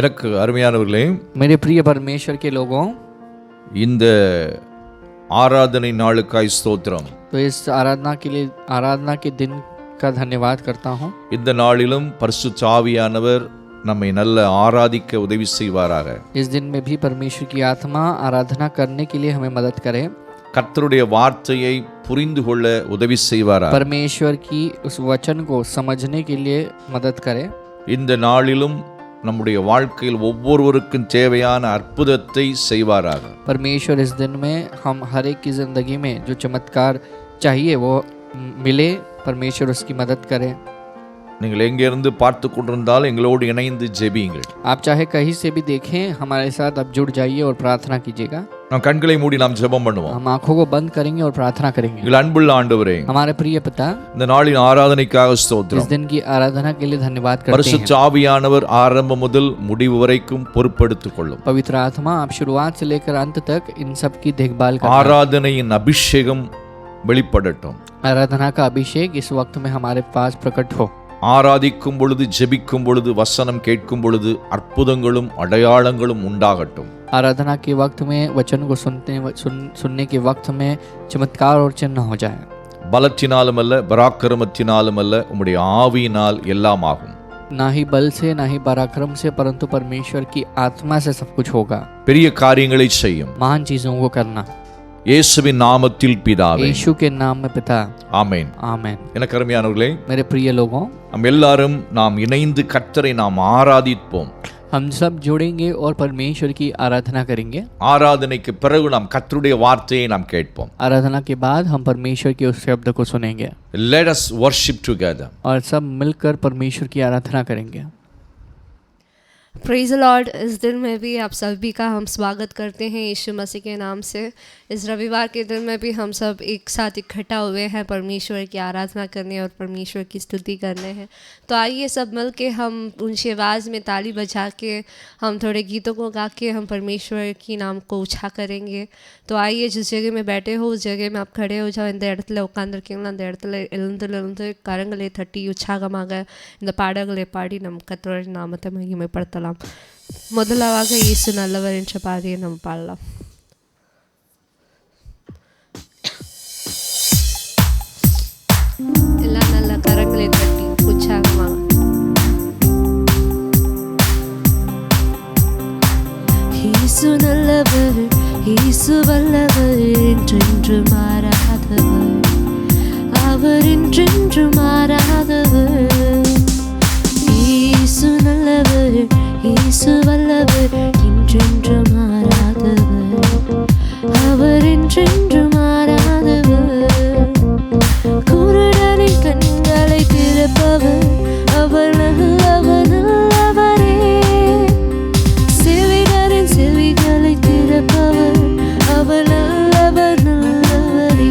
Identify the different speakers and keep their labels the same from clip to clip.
Speaker 1: எனக்கு அருமையானவர்களே,
Speaker 2: मेरे प्रिय परमेश्वर के लोगों,
Speaker 1: இந்த ஆராதனை நாளுக்காய் ஸ்தோத்திரம்.
Speaker 2: तो इस आराधना के दिन का धन्यवाद करता हूँ.
Speaker 1: இந்த நாளிலும் பரிசுத்த ஆவியானவர் நம்மை நல்ல ஆராதிக்க உதவி செய்வாராக.
Speaker 2: इस दिन में भी परमेश्वर की आत्मा आराधना करने के लिए हमें मदद करे.
Speaker 1: கர்த்தருடைய வார்த்தையை புரிந்து கொள்ள உதவி செய்வாராக.
Speaker 2: परमेश्वर की उस वचन को समझने के लिए मदद करे.
Speaker 1: இந்த நாளிலும் நம்முடைய வாழ்க்கையில் ஒவ்வொருவருக்கும் தேவையான அற்புதத்தை செய்வாராக.
Speaker 2: परमेश्वर इस दिन में हम हर एक की जिंदगी में जो चमत्कार चाहिए वो मिले. परमेश्वर उसकी मदद करे.
Speaker 1: நீங்கள் எங்கிருந்து பார்த்து கொண்டிருந்தாலும் எங்களோடு இணைந்து ஜெபியுங்கள்.
Speaker 2: आप चाहे कहीं से भी देखें, हमारे साथ अब जुड़ जाइए और प्रार्थना कीजिएगा.
Speaker 1: நாம் கண்களை மூடி நாம் ஜெபம் பண்ணுவோம்.
Speaker 2: हम आंखों को बंद करेंगे और प्रार्थना करेंगे.
Speaker 1: எங்கள் அன்புள்ள ஆண்டவரே,
Speaker 2: हमारे प्रिय पिता,
Speaker 1: இந்த நாளின் ஆராதனைக்காக ஸ்தோத்திரம்.
Speaker 2: इस दिन की आराधना के लिए धन्यवाद करते हैं.
Speaker 1: பரிசுத்த ஆவியானவர் ஆரம்பம் முதல் முடிவு வரைக்கும் பொறுப்பெடுத்துக் கொள்ளும்.
Speaker 2: पवित्र आत्मा आप शुरुआत से लेकर अंत तक इन सब की देखभाल करें.
Speaker 1: ஆராதனையின் அபிஷேகம் வெளிப்படட்டும்.
Speaker 2: आराधना का अभिषेक इस वक्त में हमारे पास प्रकट हो.
Speaker 1: ஆராதிக்கும் பொழுது, ஜெபிக்கும் பொழுது, வசனம் கேட்கும் பொழுது அற்புதங்களும் அடையாளங்களும் உண்டாகட்டும்.
Speaker 2: आराधना के वक्त में, वचन को सुनने के वक्त में चमत्कार और चिन्ह हो जाए.
Speaker 1: பலத்தினாலும் அல்ல, பராக்கிரமத்தினாலும் அல்ல, உம்முடைய ஆவியினால் எல்லாம் ஆகும்.
Speaker 2: ना ही बल से, ना ही पराक्रम से, परंतु परमेश्वर की आत्मा से सब कुछ होगा.
Speaker 1: பெரிய காரியங்களை செய்யும்.
Speaker 2: महान चीजों को करना.
Speaker 1: இயேசுவின் நாமத்தில் பிதாவே,
Speaker 2: यीशु के नाम में पिता.
Speaker 1: ஆமென்.
Speaker 2: आमेन.
Speaker 1: எனக்கு அருமையானவர்களே,
Speaker 2: मेरे प्रिय लोगों,
Speaker 1: நாம் எல்லாரும் நாம் இணைந்து கர்த்தரை நாம் ஆராதிப்போம்.
Speaker 2: हम सब जुड़ेंगे और परमेश्वर की आराधना करेंगे.
Speaker 1: ஆராதனைக்கு பிறகு நாம் கர்த்தருடைய வார்த்தையை நாம் கேட்போம்.
Speaker 2: आराधना के बाद हम परमेश्वर के उस शब्द को सुनेंगे
Speaker 1: Let us worship together.
Speaker 2: और सब मिलकर परमेश्वर की आराधना करेंगे.
Speaker 3: Praise the Lord. इस दिन में भी आप सभी का हम स्वागत करते हैं यीशु मसीह के नाम से. इस रविवार के दिन में भी हम सब एक साथ इकट्ठा हुए हैं परमेश्वर की आराधना करने और परमेश्वर की स्तुति करने हैं. तो आइए सब मिल के हम ऊंची आवाज़ में ताली बजा के हम थोड़े गीतों को गा के हम परमेश्वर की नाम को ऊँचा करेंगे. तो आइए जिस जगह में बैठे हो उस जगह में आप खड़े हो जाओ. இந்த இடத்துல உட்காந்துருக்கீங்களா அந்த இடத்துல எழுந்து கரங்களை தட்டி உற்சாகமாக இந்த பாடல்களை பாடி நம் கர்த்தருடைய நாமத்தை மகிமைப்படுத்தலாம். முதலாக இயேசு நல்லவர் என்ற பாடியை நம்ம பாடலாம். எல்லாம் நல்ல கரங்களை தட்டி உற்சாகமாக. இயேசு நல்லவர், இயேசு வல்லவர், என்றென்று மாறாதவர், அவர் என்றென்று மாறாதவர். இயேசு நல்லவர், இயேசு வல்லவர், என்றென்று மாறாதவர், அவர் என்றென்று மாறாதவர். குருடனின் கண்களை திறப்பவர், அவர் நல்லவர் நல்லவரே. செவிடரின் செவிகளை திறப்பவர், அவர் நல்லவர் நல்லவரே.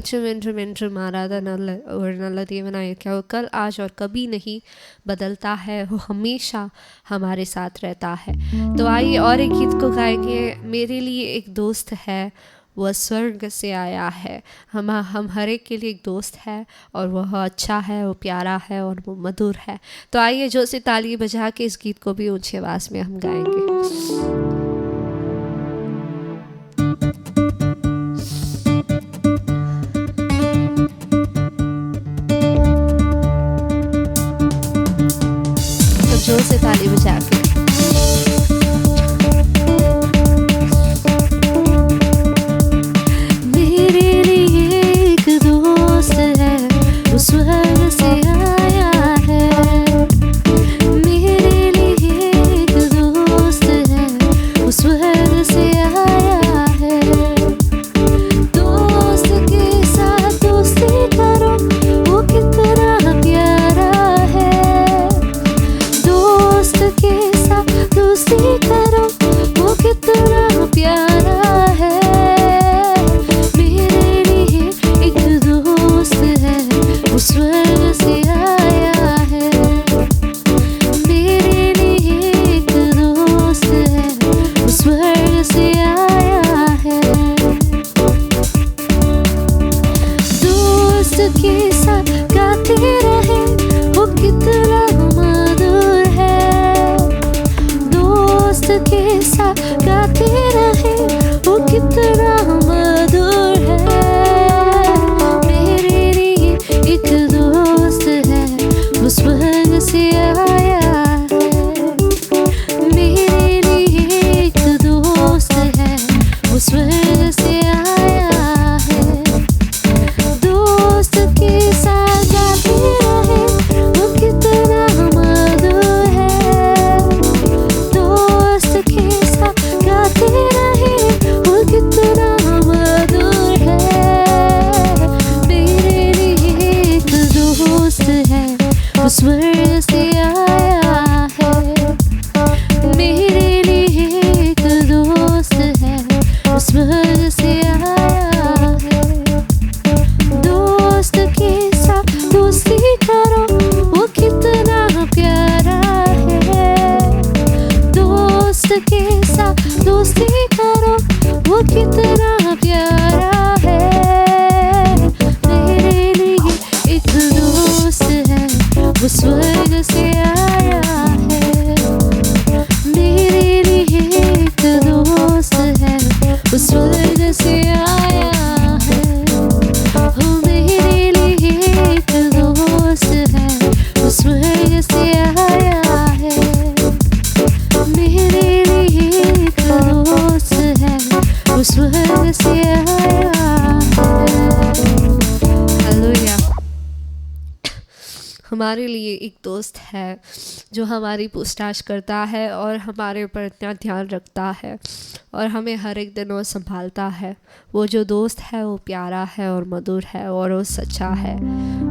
Speaker 3: நேற்றும் என்றும் என்றும் மாறாத நல்ல ஒரு நல்ல தேவனாய் क्या वो कल आज और कभी नहीं बदलता है, वो हमेशा हमारे साथ रहता है। तो आइए और एक गीत को गाएंगे। मेरे लिए एक दोस्त है, वह स्वर्ग से आया है। हम हर एक के लिए एक दोस्त है और वह अच्छा है, वो प्यारा है और वो मधुर है। तो आइए जो से ताली बजा के इस गीत को भी ऊंची आवाज़ में हम गाएंगे। तो जोर से ताली बजा के
Speaker 4: स्वर्ग से आया है। मेरे लिए एक दोस्त है, वो स्वर्ग से आया है। दोस्त के साथ दोस्ती करो, वो कितना प्यारा है। दोस्त के साथ दोस्ती करो, वो कितना प्यारा है। मेरे लिए एक दोस्त है, वो स्वर्ग से आया है। मेरे लिए एक दोस्त है, वो स्वर्ग से आया है। दोस्त के साथ गाते रहे, वो कितना मधुर है। दोस्त के साथ गाते रहे, वो कितना मधुर है। एक दोस्त है, वो स्वर्ग से आया है। मेरे लिए एक दोस्त है, वो स्वर्ग से आया है। दोस्त के साथ गाते रहे, वो कितना मधुर है। दोस्त के साथ गाते रहे, वो कितना मधुर है। मेरे लिए दोस्त है, वो स्वर्ग से आया है। मेरे लिए एक दोस्त है, वो स्वर्ग से आया है। दोस्त के साथ दोस्ती करो, वो कितना प्यारा है। दोस्त के साथ दोस्ती करो, वो कितना प्यारा है। मेरे लिए एक दोस्त है, वो स्वर्ग से आया है। मेरे लिए एक दोस्त है, वो स्वर्ग से आया है। हो मेरे लिए एक दोस्त है, वो स्वर्ग से आया है। मेरे लिए एक दोस्त है, वो स्वर्ग से आया है।
Speaker 3: हालेलुया। हमारे लिए एक दोस्त है जो हमारी पूछताछ करता है और हमारे ऊपर इतना ध्यान रखता है और हमें हर एक दिन वो संभालता है। वो जो दोस्त है वो प्यारा है और मधुर है और वो सच्चा है।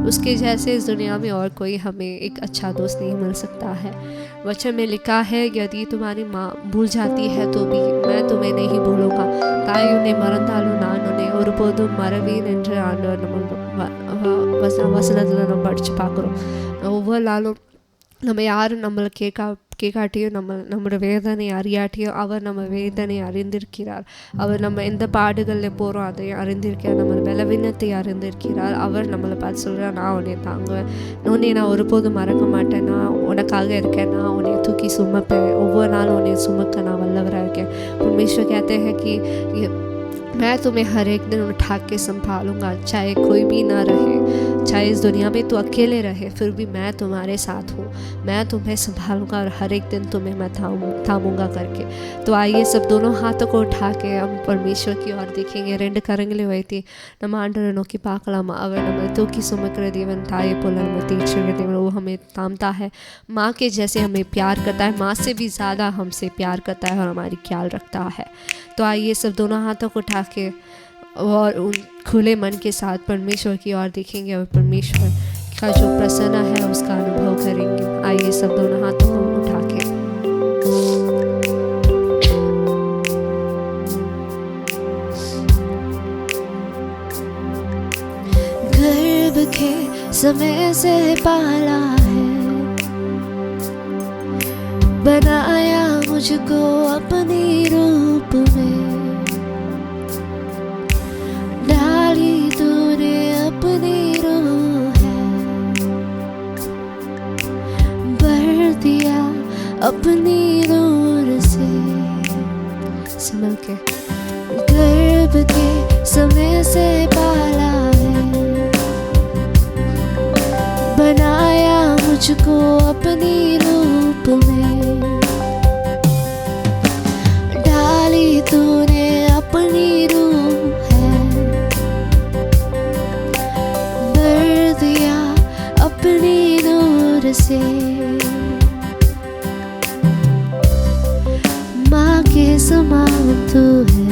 Speaker 3: उसके जैसे इस दुनिया में और कोई हमें एक अच्छा दोस्त नहीं मिल सकता है। वचन में लिखा है, यदि तुम्हारी माँ भूल जाती है तो भी मैं तुम्हें नहीं भूलूंगा। ताई उन्हें மறந்தாலும் நான் உன்னை ஒருபோதும் மறவேன் என்று ஆண்டவர் நம்ம வசனத்தில் நம்ம படித்து பார்க்குறோம். ஒவ்வொரு நாளும் நம்ம யாரும் நம்மளை கேட்காட்டியும் நம்மளோட வேதனை அறியாட்டியும் அவர் நம்ம வேதனை அறிந்திருக்கிறார். அவர் நம்ம எந்த பாடுகளில் போகிறோம் அதை அறிந்திருக்கிறார். நம்ம பலவீனத்தை அறிந்திருக்கிறார். அவர் நம்மளை பார்த்து சொல்கிறார், நான் உன்னை தாங்குவேன், உன்னை நான் ஒருபோதும் மறக்க மாட்டேன், நான் உனக்காக இருக்கேன், நான் உன்னை தூக்கி சுமப்பேன், ஒவ்வொரு நாளும் உன்னை சுமக்க நான் வல்லவராக இருக்கேன். परमेश्वर कहते हैं कि मैं तुम्हें हर एक दिन उठा के संभालूंगा, चाहे कोई भी ना रहे, चाहे इस दुनिया में तो अकेले रहे, फिर भी मैं तुम्हारे साथ हूँ, मैं तुम्हें संभालूंगा और हर एक दिन तुम्हें मैं थामूंगा करके। तो आइए सब दोनों हाथों को उठा के हम परमेश्वर की ओर देखेंगे. ரெண்டு கரங்களை வைத்து நம்ம ஆண்டவரை நோக்கி பார்க்கலாமா. அவர் நம்மளை தூக்கி சுமக்கிற தேவன், தாயை போல நம்ம தேய்ச்சிக்கிற देवन, वो हमें थामता है, माँ के जैसे हमें प्यार करता है, माँ से भी ज़्यादा हमसे प्यार करता है और हमारी ख्याल रखता है. तो आइए सब दोनों हाथों को उठा के और उन खुले मन के साथ परमेश्वर की ओर देखेंगे और परमेश्वर का जो प्रसन्न है उसका अनुभव करेंगे. आइए सब दोनों हाथों को उठा के
Speaker 4: समय से पाला है, बनाया मुझको अपनी रूप में, डाली तूने अपनी रूह है, भर दिया अपनी नूर से। मिल के गर्भ के समय से पाला है, बनाया मुझको अपनी रूप में, डाली तूने अपनी रूह है, भर दिया अपनी नूर से। माँ के समान तू है,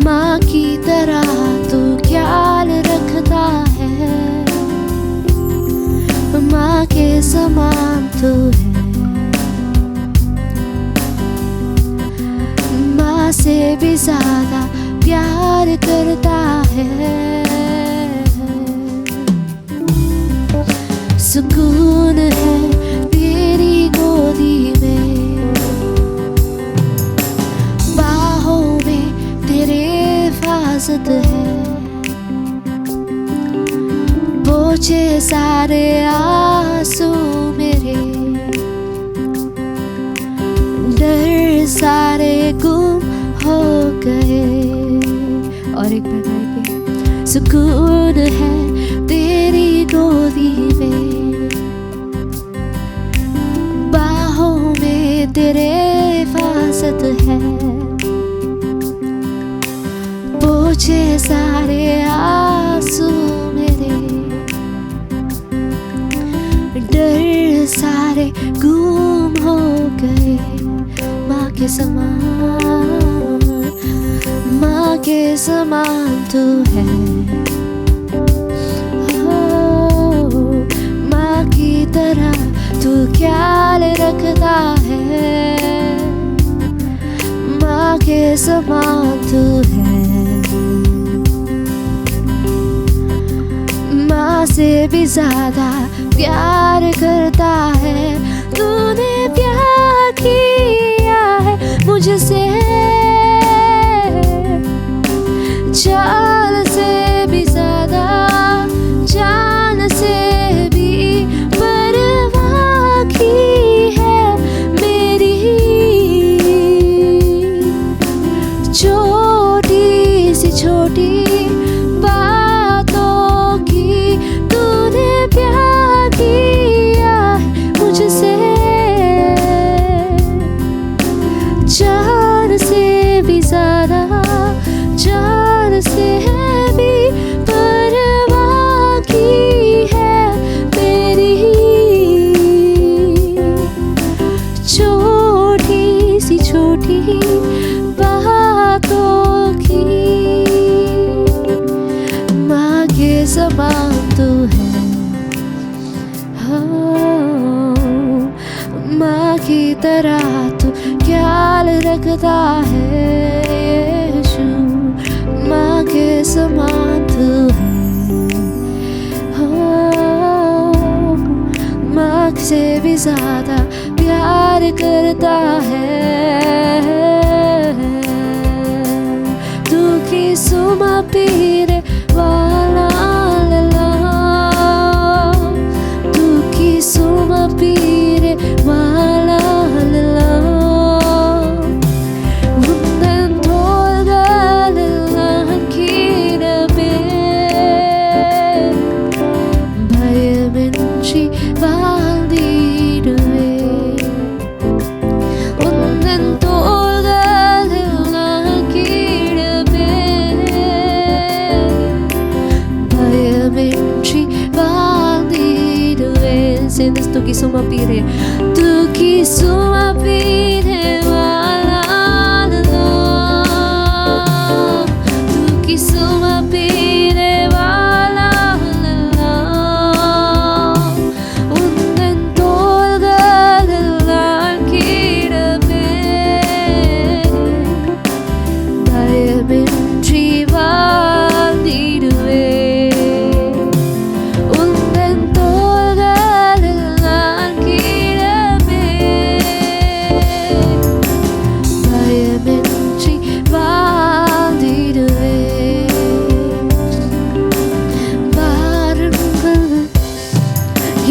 Speaker 4: माँ की तरह तू ख्याल रखता है, माँ के समान तू है, माँ से भी ज्यादा प्यार करता है। सुकून है तेरी गोदी में, बाहों में तेरे हिफाजत है, पोछे सारे आंसू मेरे, डर सारे गुम हो गए। और एक बार गाएंगे। सुकून है तेरी गोदी में, बाहों में तेरे हिफाजत है, पोछे सारे आंसू मेरे, डर सारे गुम हो गए। माँ के समान, माँ के समान तू है, माँ की तरह तू ख्याल रखता है, माँ के समान तू है, माँ से भी ज्यादा प्यार करता है। तूने प्यार किया है मुझसे, जान से भी ज्यादा, जान से भी परवाह की है मेरी, छोटी सी छोटी बातों की तूने प्यार किया है मुझसे, जान से भी ज्यादा, जान से भी परवाह की है मेरी, छोटी सी छोटी बातों की। माँ के समान तू है, माँ की तरह तू ख्याल रखता है। यीशु माँ के समान तू है, माँ से भी ज्यादा प्यार करता है। तू की सुमा पीरे वाला, तू की सुमा पीरे वाला, tu qui suma pire, tu qui suma pire wala, tu qui suma pire wala, unden tolga dalla kirabe, daya bintri vali.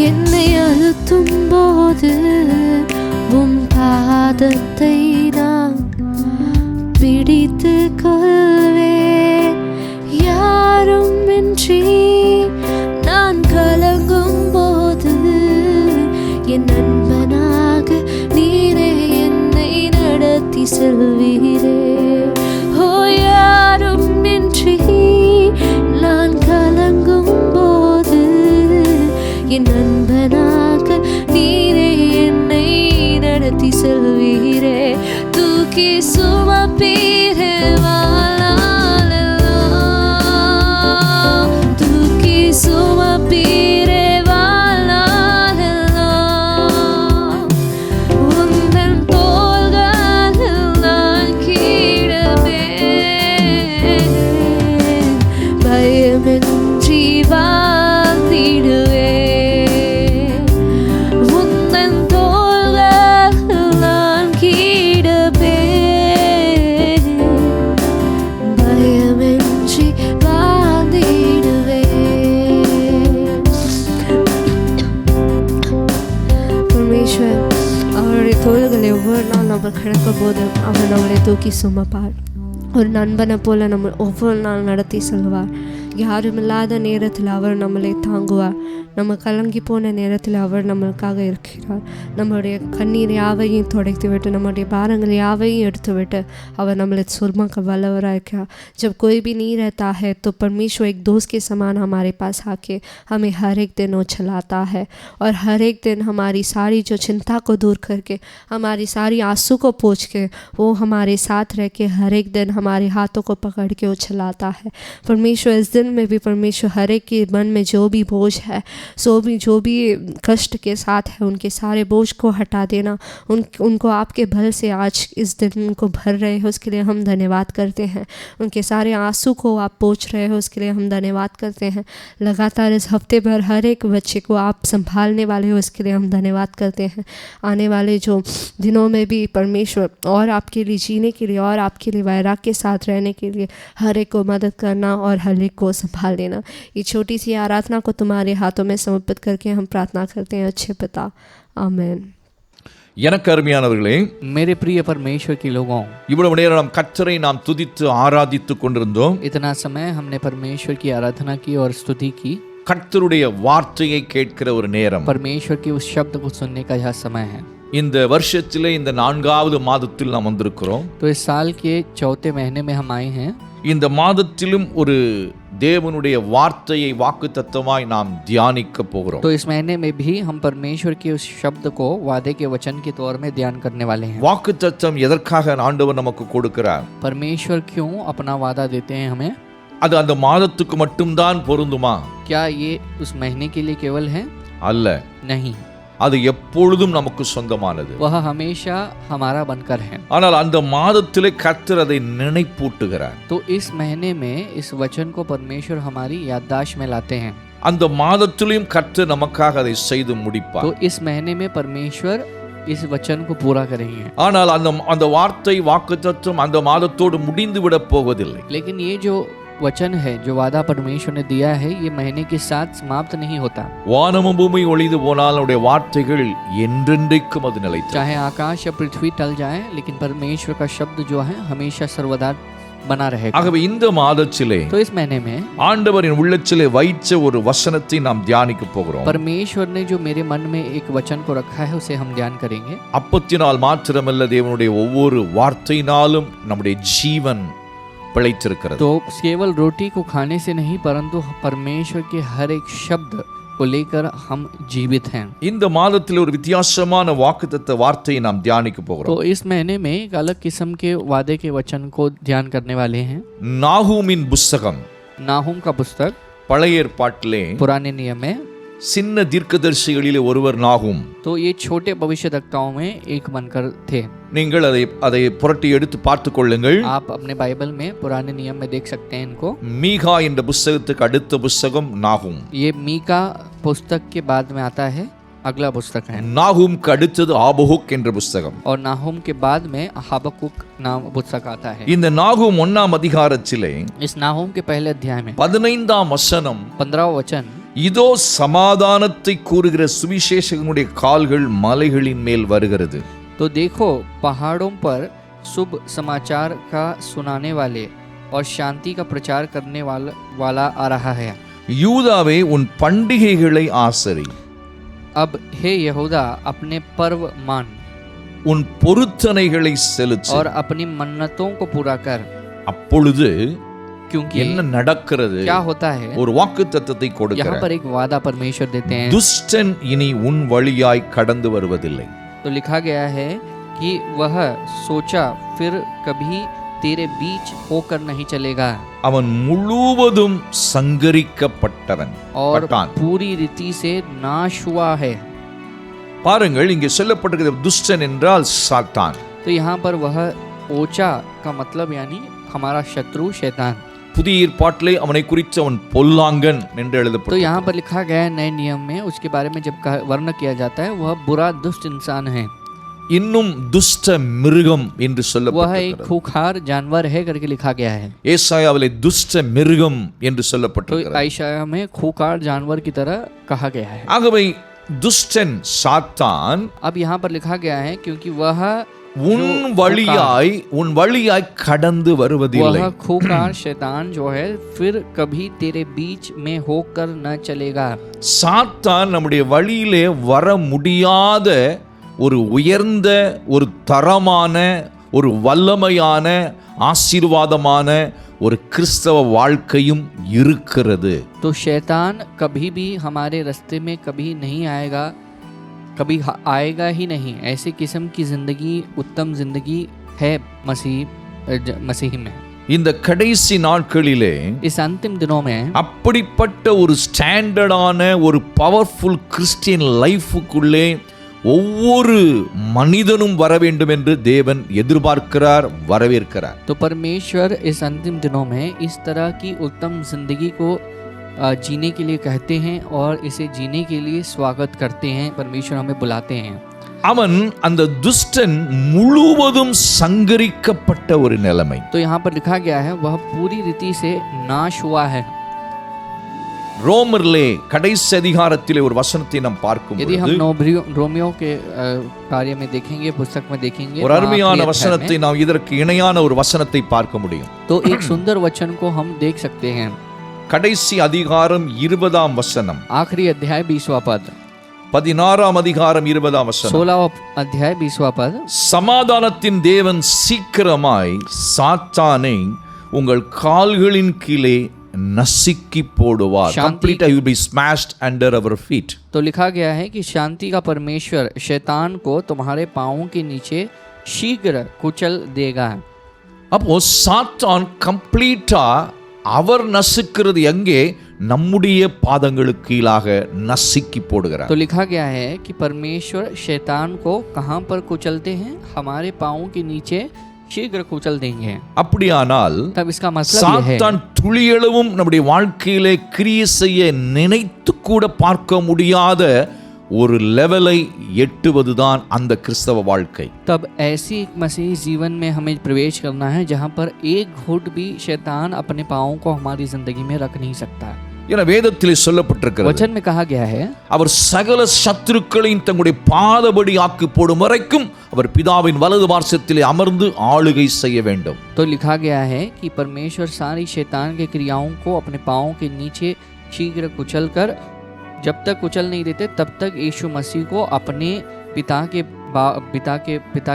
Speaker 4: என்னை அழுத்தும் போது உம் பாதத்தை நான் பிடித்து கொள்வேன். யாரும் இன்றி நான் கலங்கும் போது என் நண்பனாக நீரே என்னை நடத்தி செல்வீரே. ஓ, யாரும் இன்றி நான் கலங்கும் போது என் நண்பனாக நீரே என்னை நடத்தி செல்வீரே. தூக்கி சுமப்பீரே வாழ்நாளெல்லாம், தூக்கி சுமப்பீரே வாழ்நாளெல்லாம். உந்தன் தோள்களில் நான் கீழவேன், பயமின்றி வாழ்ந்திடுவேன். உந்தன் தோள்களில் நான் கீழவேன், பயமின்றி வாழ்ந்திடுவேன்.
Speaker 3: பரமேஸ்வர் அவருடைய தோள்களை ஒவ்வொரு நாள் நம்ம கிடக்கும் போது அவர் நம்மளை தூக்கி சுமப்பார். ஒரு நண்பனை போல நம்ம ஒவ்வொரு நாள் நடத்தி செல்வார். யாருமில்லாத நேரத்தில் அவர் நம்மளை தாங்குவார். நம்ம கலங்கி போன நேரத்தில் அவர் நம்மளுக்காக இருக்கிறார். நம்மளுடைய கண்ணீர் யாவையும் துடைத்து விட்டு நம்முடைய பாரங்கள் யாவையும் எடுத்து विட்டு அவர் நம்மளை सुरमक वल्लवरा क्या. जब कोई भी नहीं रहता है तो परमेश्वर एक दोस्त के समान हमारे पास आके हमें हर एक दिन वो चलाता है और हर एक दिन हमारी सारी जो चिंता को दूर करके हमारी सारी आंसू को पोंछ के वो हमारे साथ रह के हर एक दिन हमारे हाथों को पकड़ के वो चलाता है. परमेश्वर इस दिन में भी परमेश्वर हर एक के मन में जो भी बोझ है, जो भी कष्ट के साथ है, उनके सारे बोझ को हटा देना. उनको आपके बल से आज इस दिन उनको भर रहे हो, उसके लिए हम धन्यवाद करते हैं. उनके सारे आंसू को आप पोंछ रहे हो, उसके लिए हम धन्यवाद करते हैं. लगातार इस हफ्ते भर हर एक बच्चे को आप संभालने वाले हो, उसके लिए हम धन्यवाद करते हैं. आने वाले जो दिनों में भी परमेश्वर और आपके लिए जीने के लिए और आपके लिए वैराग के साथ रहने के लिए हर एक को मदद करना और हर एक को संभाल लेना. ये छोटी सी आराधना को तुम्हारे हाथों में समर्पित करके हम प्रार्थना करते हैं अच्छे पिता. आमीन.
Speaker 1: எனக்கு அருமையானவர்களே,
Speaker 2: मेरे प्रिय परमेश्वर के लोगों,
Speaker 1: இவ்வளவு நேரம் நாம் கர்த்தரை நாம் துதித்து ஆராதித்து கொண்டிருந்தோம்.
Speaker 2: इतना समय हमने परमेश्वर की आराधना की और स्तुति की.
Speaker 1: கர்த்தருடைய வார்த்தையை கேட்கிற ஒரு நேரம்.
Speaker 2: परमेश्वर के उस शब्द को सुनने का यह समय है.
Speaker 1: இந்த வருஷத்திலே இந்த 4வது மாதத்தில் நாம் வந்திருக்கிறோம்.
Speaker 2: तो इस साल के 4थे महीने में हम आए हैं.
Speaker 1: இந்த மாதத்திலும் ஒரு தேவனுடைய வார்த்தையை வாக்குத்தத்தமாய் நாம் தியானிக்க போகிறோம்.
Speaker 2: तो इस महीने में भी हम परमेश्वर के उस शब्द को वादे के वचन के तौर में ध्यान करने वाले हैं.
Speaker 1: வாக்குத்தத்தம் எதற்காக ஆண்டவர் நமக்கு கொடுக்கிறார்?
Speaker 2: परमेश्वर क्यों अपना वादा देते हैं हमें?
Speaker 1: அது அந்த மாதத்துக்கு மட்டும்தான் பொருந்துமா?
Speaker 2: क्या ये उस महीने के लिए केवल है?
Speaker 1: அல்ல,
Speaker 2: नहीं,
Speaker 1: அது எப்பொழுதும் நமக்கு சொந்தமானது.
Speaker 2: वह हमेशा हमारा बनकर है.
Speaker 1: ஆனால் அந்த மாதத்திலே கர்த்தர் அதை நினைப்பூட்டுகிறார்.
Speaker 2: तो इस महीने में इस वचन को परमेश्वर हमारी याददाश्त में लाते हैं.
Speaker 1: அந்த மாதத்திலும் கர்த்தர் நமக்காக அதை செய்து முடிப்பார்.
Speaker 2: तो इस महीने में परमेश्वर इस वचन को पूरा करेंगे.
Speaker 1: ஆனால் அந்த வார்த்தை வாக்குத்தத்தம் அந்த மாதத்தோடு முடிந்து விட போவதில்லை.
Speaker 2: लेकिन ये जो वचन है, जो वादा परमेश्वर ने दिया है, ये महीने के साथ समाप्त नहीं होता.
Speaker 1: வானமும் பூமி ஒளிந்து போனால் அவருடைய வார்த்தைகள் என்றென்றைக்கும் அது நிலைத்து.
Speaker 2: चाहे आकाश या पृथ्वी टल जाए, लेकिन परमेश्वर का शब्द जो है हमेशा सर्वदा बना रहेगा.
Speaker 1: ஆகவே இந்த மாதத்திலே
Speaker 2: तो इस महीने में
Speaker 1: ஆண்டவரின் உள்ளத்திலே வைச்ச ஒரு வசனத்தை நாம் தியானிக்க போகிறோம்.
Speaker 2: परमेश्वर ने जो मेरे मन में एक वचन को रखा है, उसे हम ध्यान करेंगे.
Speaker 1: அப்பத்தினால் மாத்திரமல்ல, தேவனுடைய ஒவ்வொரு வார்த்தையினாலும் நம்முடைய ஜீவன் பிழைத்திருக்கிறது.
Speaker 2: तो केवल रोटी को खाने से नहीं, परंतु परमेश्वर के हर एक शब्द को लेकर हम जीवित हैं.
Speaker 1: இந்த மாதத்தில் ஒரு வித்தியாசமான வாக்குத்தத்த வார்த்தையை நாம் தியானிக்க போகிறோம்.
Speaker 2: तो इस महीने में एक अलग किस्म के वादे के वचन को ध्यान करने वाले हैं.
Speaker 1: நாகூமின் புஸ்தகம்,
Speaker 2: नाहूम का पुस्तक,
Speaker 1: பழைய ஏற்பாட்டிலே
Speaker 2: पुराने नियम में.
Speaker 1: சின்ன தீர்க்கதரிசிகளிலே ஒருவர் நாகூம்.
Speaker 2: तो ये छोटे भविष्यद्वक्ताओं में एक बनकर थे.
Speaker 1: நீங்கள் அதை புரட்டி எடுத்து பார்த்து கொள்ளுங்கள்.
Speaker 2: आप अपने बाइबल में पुराने नियम में देख सकते हैं इनको.
Speaker 1: மீகா என்ற புஸ்தகத்துக்கு அடுத்த புஸ்தகம் நாகூம்.
Speaker 2: ये मीका पुस्तक के बाद में आता है, अगला पुस्तक है.
Speaker 1: நாகூம்க்கு அடுத்தது ஆபகுக் என்ற புஸ்தகம்.
Speaker 2: और नाहूम के बाद में हबक्कुक नाम पुस्तक आता है.
Speaker 1: இந்த நாகூம் 1ஆம் அதிகாரத்திலே
Speaker 2: इस नाहूम के पहले अध्याय में
Speaker 1: 15ஆம் வசனம்
Speaker 2: 15वां वचन
Speaker 1: இதோ சமாதானத்தை கூறுகிற சுவிசேஷகனுடைய கால்கள் மலைகளின் மேல் வருகிறது.
Speaker 2: तो देखो पहाड़ों पर शुभ समाचार का सुनाने वाले और शांति का प्रचार करने वाला आ रहा है.
Speaker 1: யூதாவே உன் பண்டிகைகளை ஆசரி,
Speaker 2: अब हे यहूदा अपने पर्व मान
Speaker 1: உன் பொருத்தனைகளை செலுத்து.
Speaker 2: और अपनी मन्नतों को पूरा कर.
Speaker 1: அப்பொழுது
Speaker 2: क्योंकि
Speaker 1: என்ன நடக்கிறது?
Speaker 2: क्या होता है,
Speaker 1: ஒரு வாக்குத்தத்தத்தை
Speaker 2: यहाँ
Speaker 1: கொடுக்கிறார்.
Speaker 2: पर एक वादा परमेश्वर देते हैं.
Speaker 1: துஷ்டன் இனி உன் வழியாய் கடந்து வருவதில்லை.
Speaker 2: तो लिखा गया है कि वह सोचा फिर कभी तेरे बीच होकर नहीं चलेगा
Speaker 1: அவன் முழுவதும் சங்கரிக்கப்பட்டவன்
Speaker 2: और
Speaker 1: பட்டான்.
Speaker 2: पूरी रीति से नाश हुआ है.
Speaker 1: பாருங்கள், இங்கே சொல்லப்பட்டிருக்கிறது துஷ்டன் என்றால் சாத்தான்.
Speaker 2: तो यहाँ पर वह ओचा का मतलब यानी हमारा शत्रु शैतान.
Speaker 1: புதிய ஏற்பாட்டிலே அவனை குறித்து அவன் பொல்லாங்கன் என்று
Speaker 2: तो
Speaker 1: எழுதப்பட்டது.
Speaker 2: यहाँ पर लिखा गया है नए नियम में उसके बारे में जब वर्ण किया जाता है वह बुरा दुष्ट इंसान है.
Speaker 1: இன்னும் துஷ்ட மிருகம் என்று
Speaker 2: वह एक
Speaker 1: சொல்லப்பட்டிருக்கிறது.
Speaker 2: खूंखार जानवर है करके लिखा गया है.
Speaker 1: ஏசாயாவிலே துஷ்ட மிருகம் என்று
Speaker 2: तो
Speaker 1: சொல்லப்பட்டிருக்கிறது.
Speaker 2: आयशाया में खूंखार जानवर की तरह कहा गया है.
Speaker 1: ஆகவே துஷ்டன் சாத்தான்
Speaker 2: अब यहाँ पर लिखा गया है क्योंकि वह
Speaker 1: உன் வழியாய் கடந்து வருவதில்லை.
Speaker 2: वह खूंखार शैतान जो है फिर कभी तेरे बीच में होकर न चलेगा.
Speaker 1: சாத்தான் நம்முடைய வழியிலே வர முடியாத ஒரு உயர்ந்த, ஒரு தரமான, ஒரு வல்லமையான, ஆசீர்வாதமான ஒரு கிறிஸ்தவ வாழ்க்கையும் இருக்கிறது.
Speaker 2: तो शैतान कभी भी हमारे रास्ते में कभी नहीं आएगा, कभी आएगा ही नहीं. ऐसे किस्म की जिंदगी उत्तम जिंदगी है मसीह में.
Speaker 1: இந்த கடைசி நாட்களிலே
Speaker 2: इस अंतिम दिनों में
Speaker 1: அப்படிப்பட்ட ஒரு ஸ்டாண்டர்டான ஒரு பவர்ஃபுல் கிறிஸ்டியன் லைஃபுக்குள்ளே ஒவ்வொரு மனிதனும் வர வேண்டும் என்று தேவன் எதிர்பார்க்கிறார், வரவேற்கிறார்.
Speaker 2: तो परमेश्वर इस अंतिम दिनों में इस तरह की उत्तम जिंदगी को जीने के लिए कहते हैं और इसे जीने के लिए स्वागत करते हैं. परमेश्वर हमें बुलाते हैं.
Speaker 1: அவன் அந்த துஷ்டன் முழுவதும் சங்கரிக்கப்பட்ட ஒரு நிலைமை.
Speaker 2: तो यहाँ पर लिखा गया है वह पूरी रीति से नाश हुआ है.
Speaker 1: ரோமர்லே கடைசி அதிகாரத்திலே ஒரு வசனத்தை நாம் பார்க்கும்
Speaker 2: यदि हम
Speaker 1: பொழுது
Speaker 2: रोमियो के कार्य में देखेंगे, पुस्तक में देखेंगे,
Speaker 1: ஒரு அருமையான
Speaker 2: आखिरी अध्याय
Speaker 1: வசனத்தை
Speaker 2: में,
Speaker 1: நாம் இதற்கு இணையான ஒரு வசனத்தை பார்க்க முடியும்.
Speaker 2: तो एक सुंदर वचन को हम देख सकते हैं.
Speaker 1: கடைசி அதிகாரம் 20ஆம் வசனம்,
Speaker 2: आखिरी अध्याय 20वां पद,
Speaker 1: 16ஆம் அதிகாரம் 20ஆம் வசனம்.
Speaker 2: 16वां अध्याय 20वां पद.
Speaker 1: சமாதானத்தின் தேவன் சீக்கிரமாய் சாத்தானை உங்கள் கால்களின் கீழே நசுக்கி போடுவார். Complete will be smashed under our feet.
Speaker 2: तो लिखा गया है कि शांति का परमेश्वर शैतान को तुम्हारे पांवों के नीचे शीघ्र कुचल देगा.
Speaker 1: அப்போ சாத்தான் கம்ப்ளீட்டா அவர் நசுக்கிறது எங்கே? நம்முடைய பாதங்களுக்கு கீழாக நசுக்கி போடுகிறார்.
Speaker 2: तो लिखा गया है कि परमेश्वर शैतान को कहां पर कुचलते हैं? हमारे पांवों के नीचे शीघ्र कुचल देंगे.
Speaker 1: அப்படியானால்
Speaker 2: तब इसका मतलब यह है
Speaker 1: சாத்தான் துளியளவும் நம்முடைய வாழ்க்கையிலே கிரியை செய்ய நினைத்து கூட பார்க்க முடியாத ஒரு லெவலை எட்டுவதுதான் அந்த கிறிஸ்தவ வாழ்க்கை.
Speaker 2: तब ऐसी एक मसीही जीवन में हमें प्रवेश करना है जहां पर एक घुट भी शैतान अपने पांवों को हमारी जिंदगी में रख नहीं सकता.
Speaker 1: என வேதத்திலே சொல்லப்பட்டிருக்கிறது.
Speaker 2: वचन में कहा गया है
Speaker 1: அவர் சகல சத்துருக்களையும் தங்களுடைய பாதபடி ஆக்கி போடும் வரைக்கும் அவர் பிதாவின் வலது பார்சத்திலே அமர்ந்து ஆளுகை செய்ய வேண்டும்.
Speaker 2: तो लिखा गया है कि परमेश्वर सारी शैतान के क्रियाओं को अपने पांवों के नीचे शीघ्र कुचल कर, जब तक कुचल नहीं देते तब तक यीशु मसीह को अपने पिता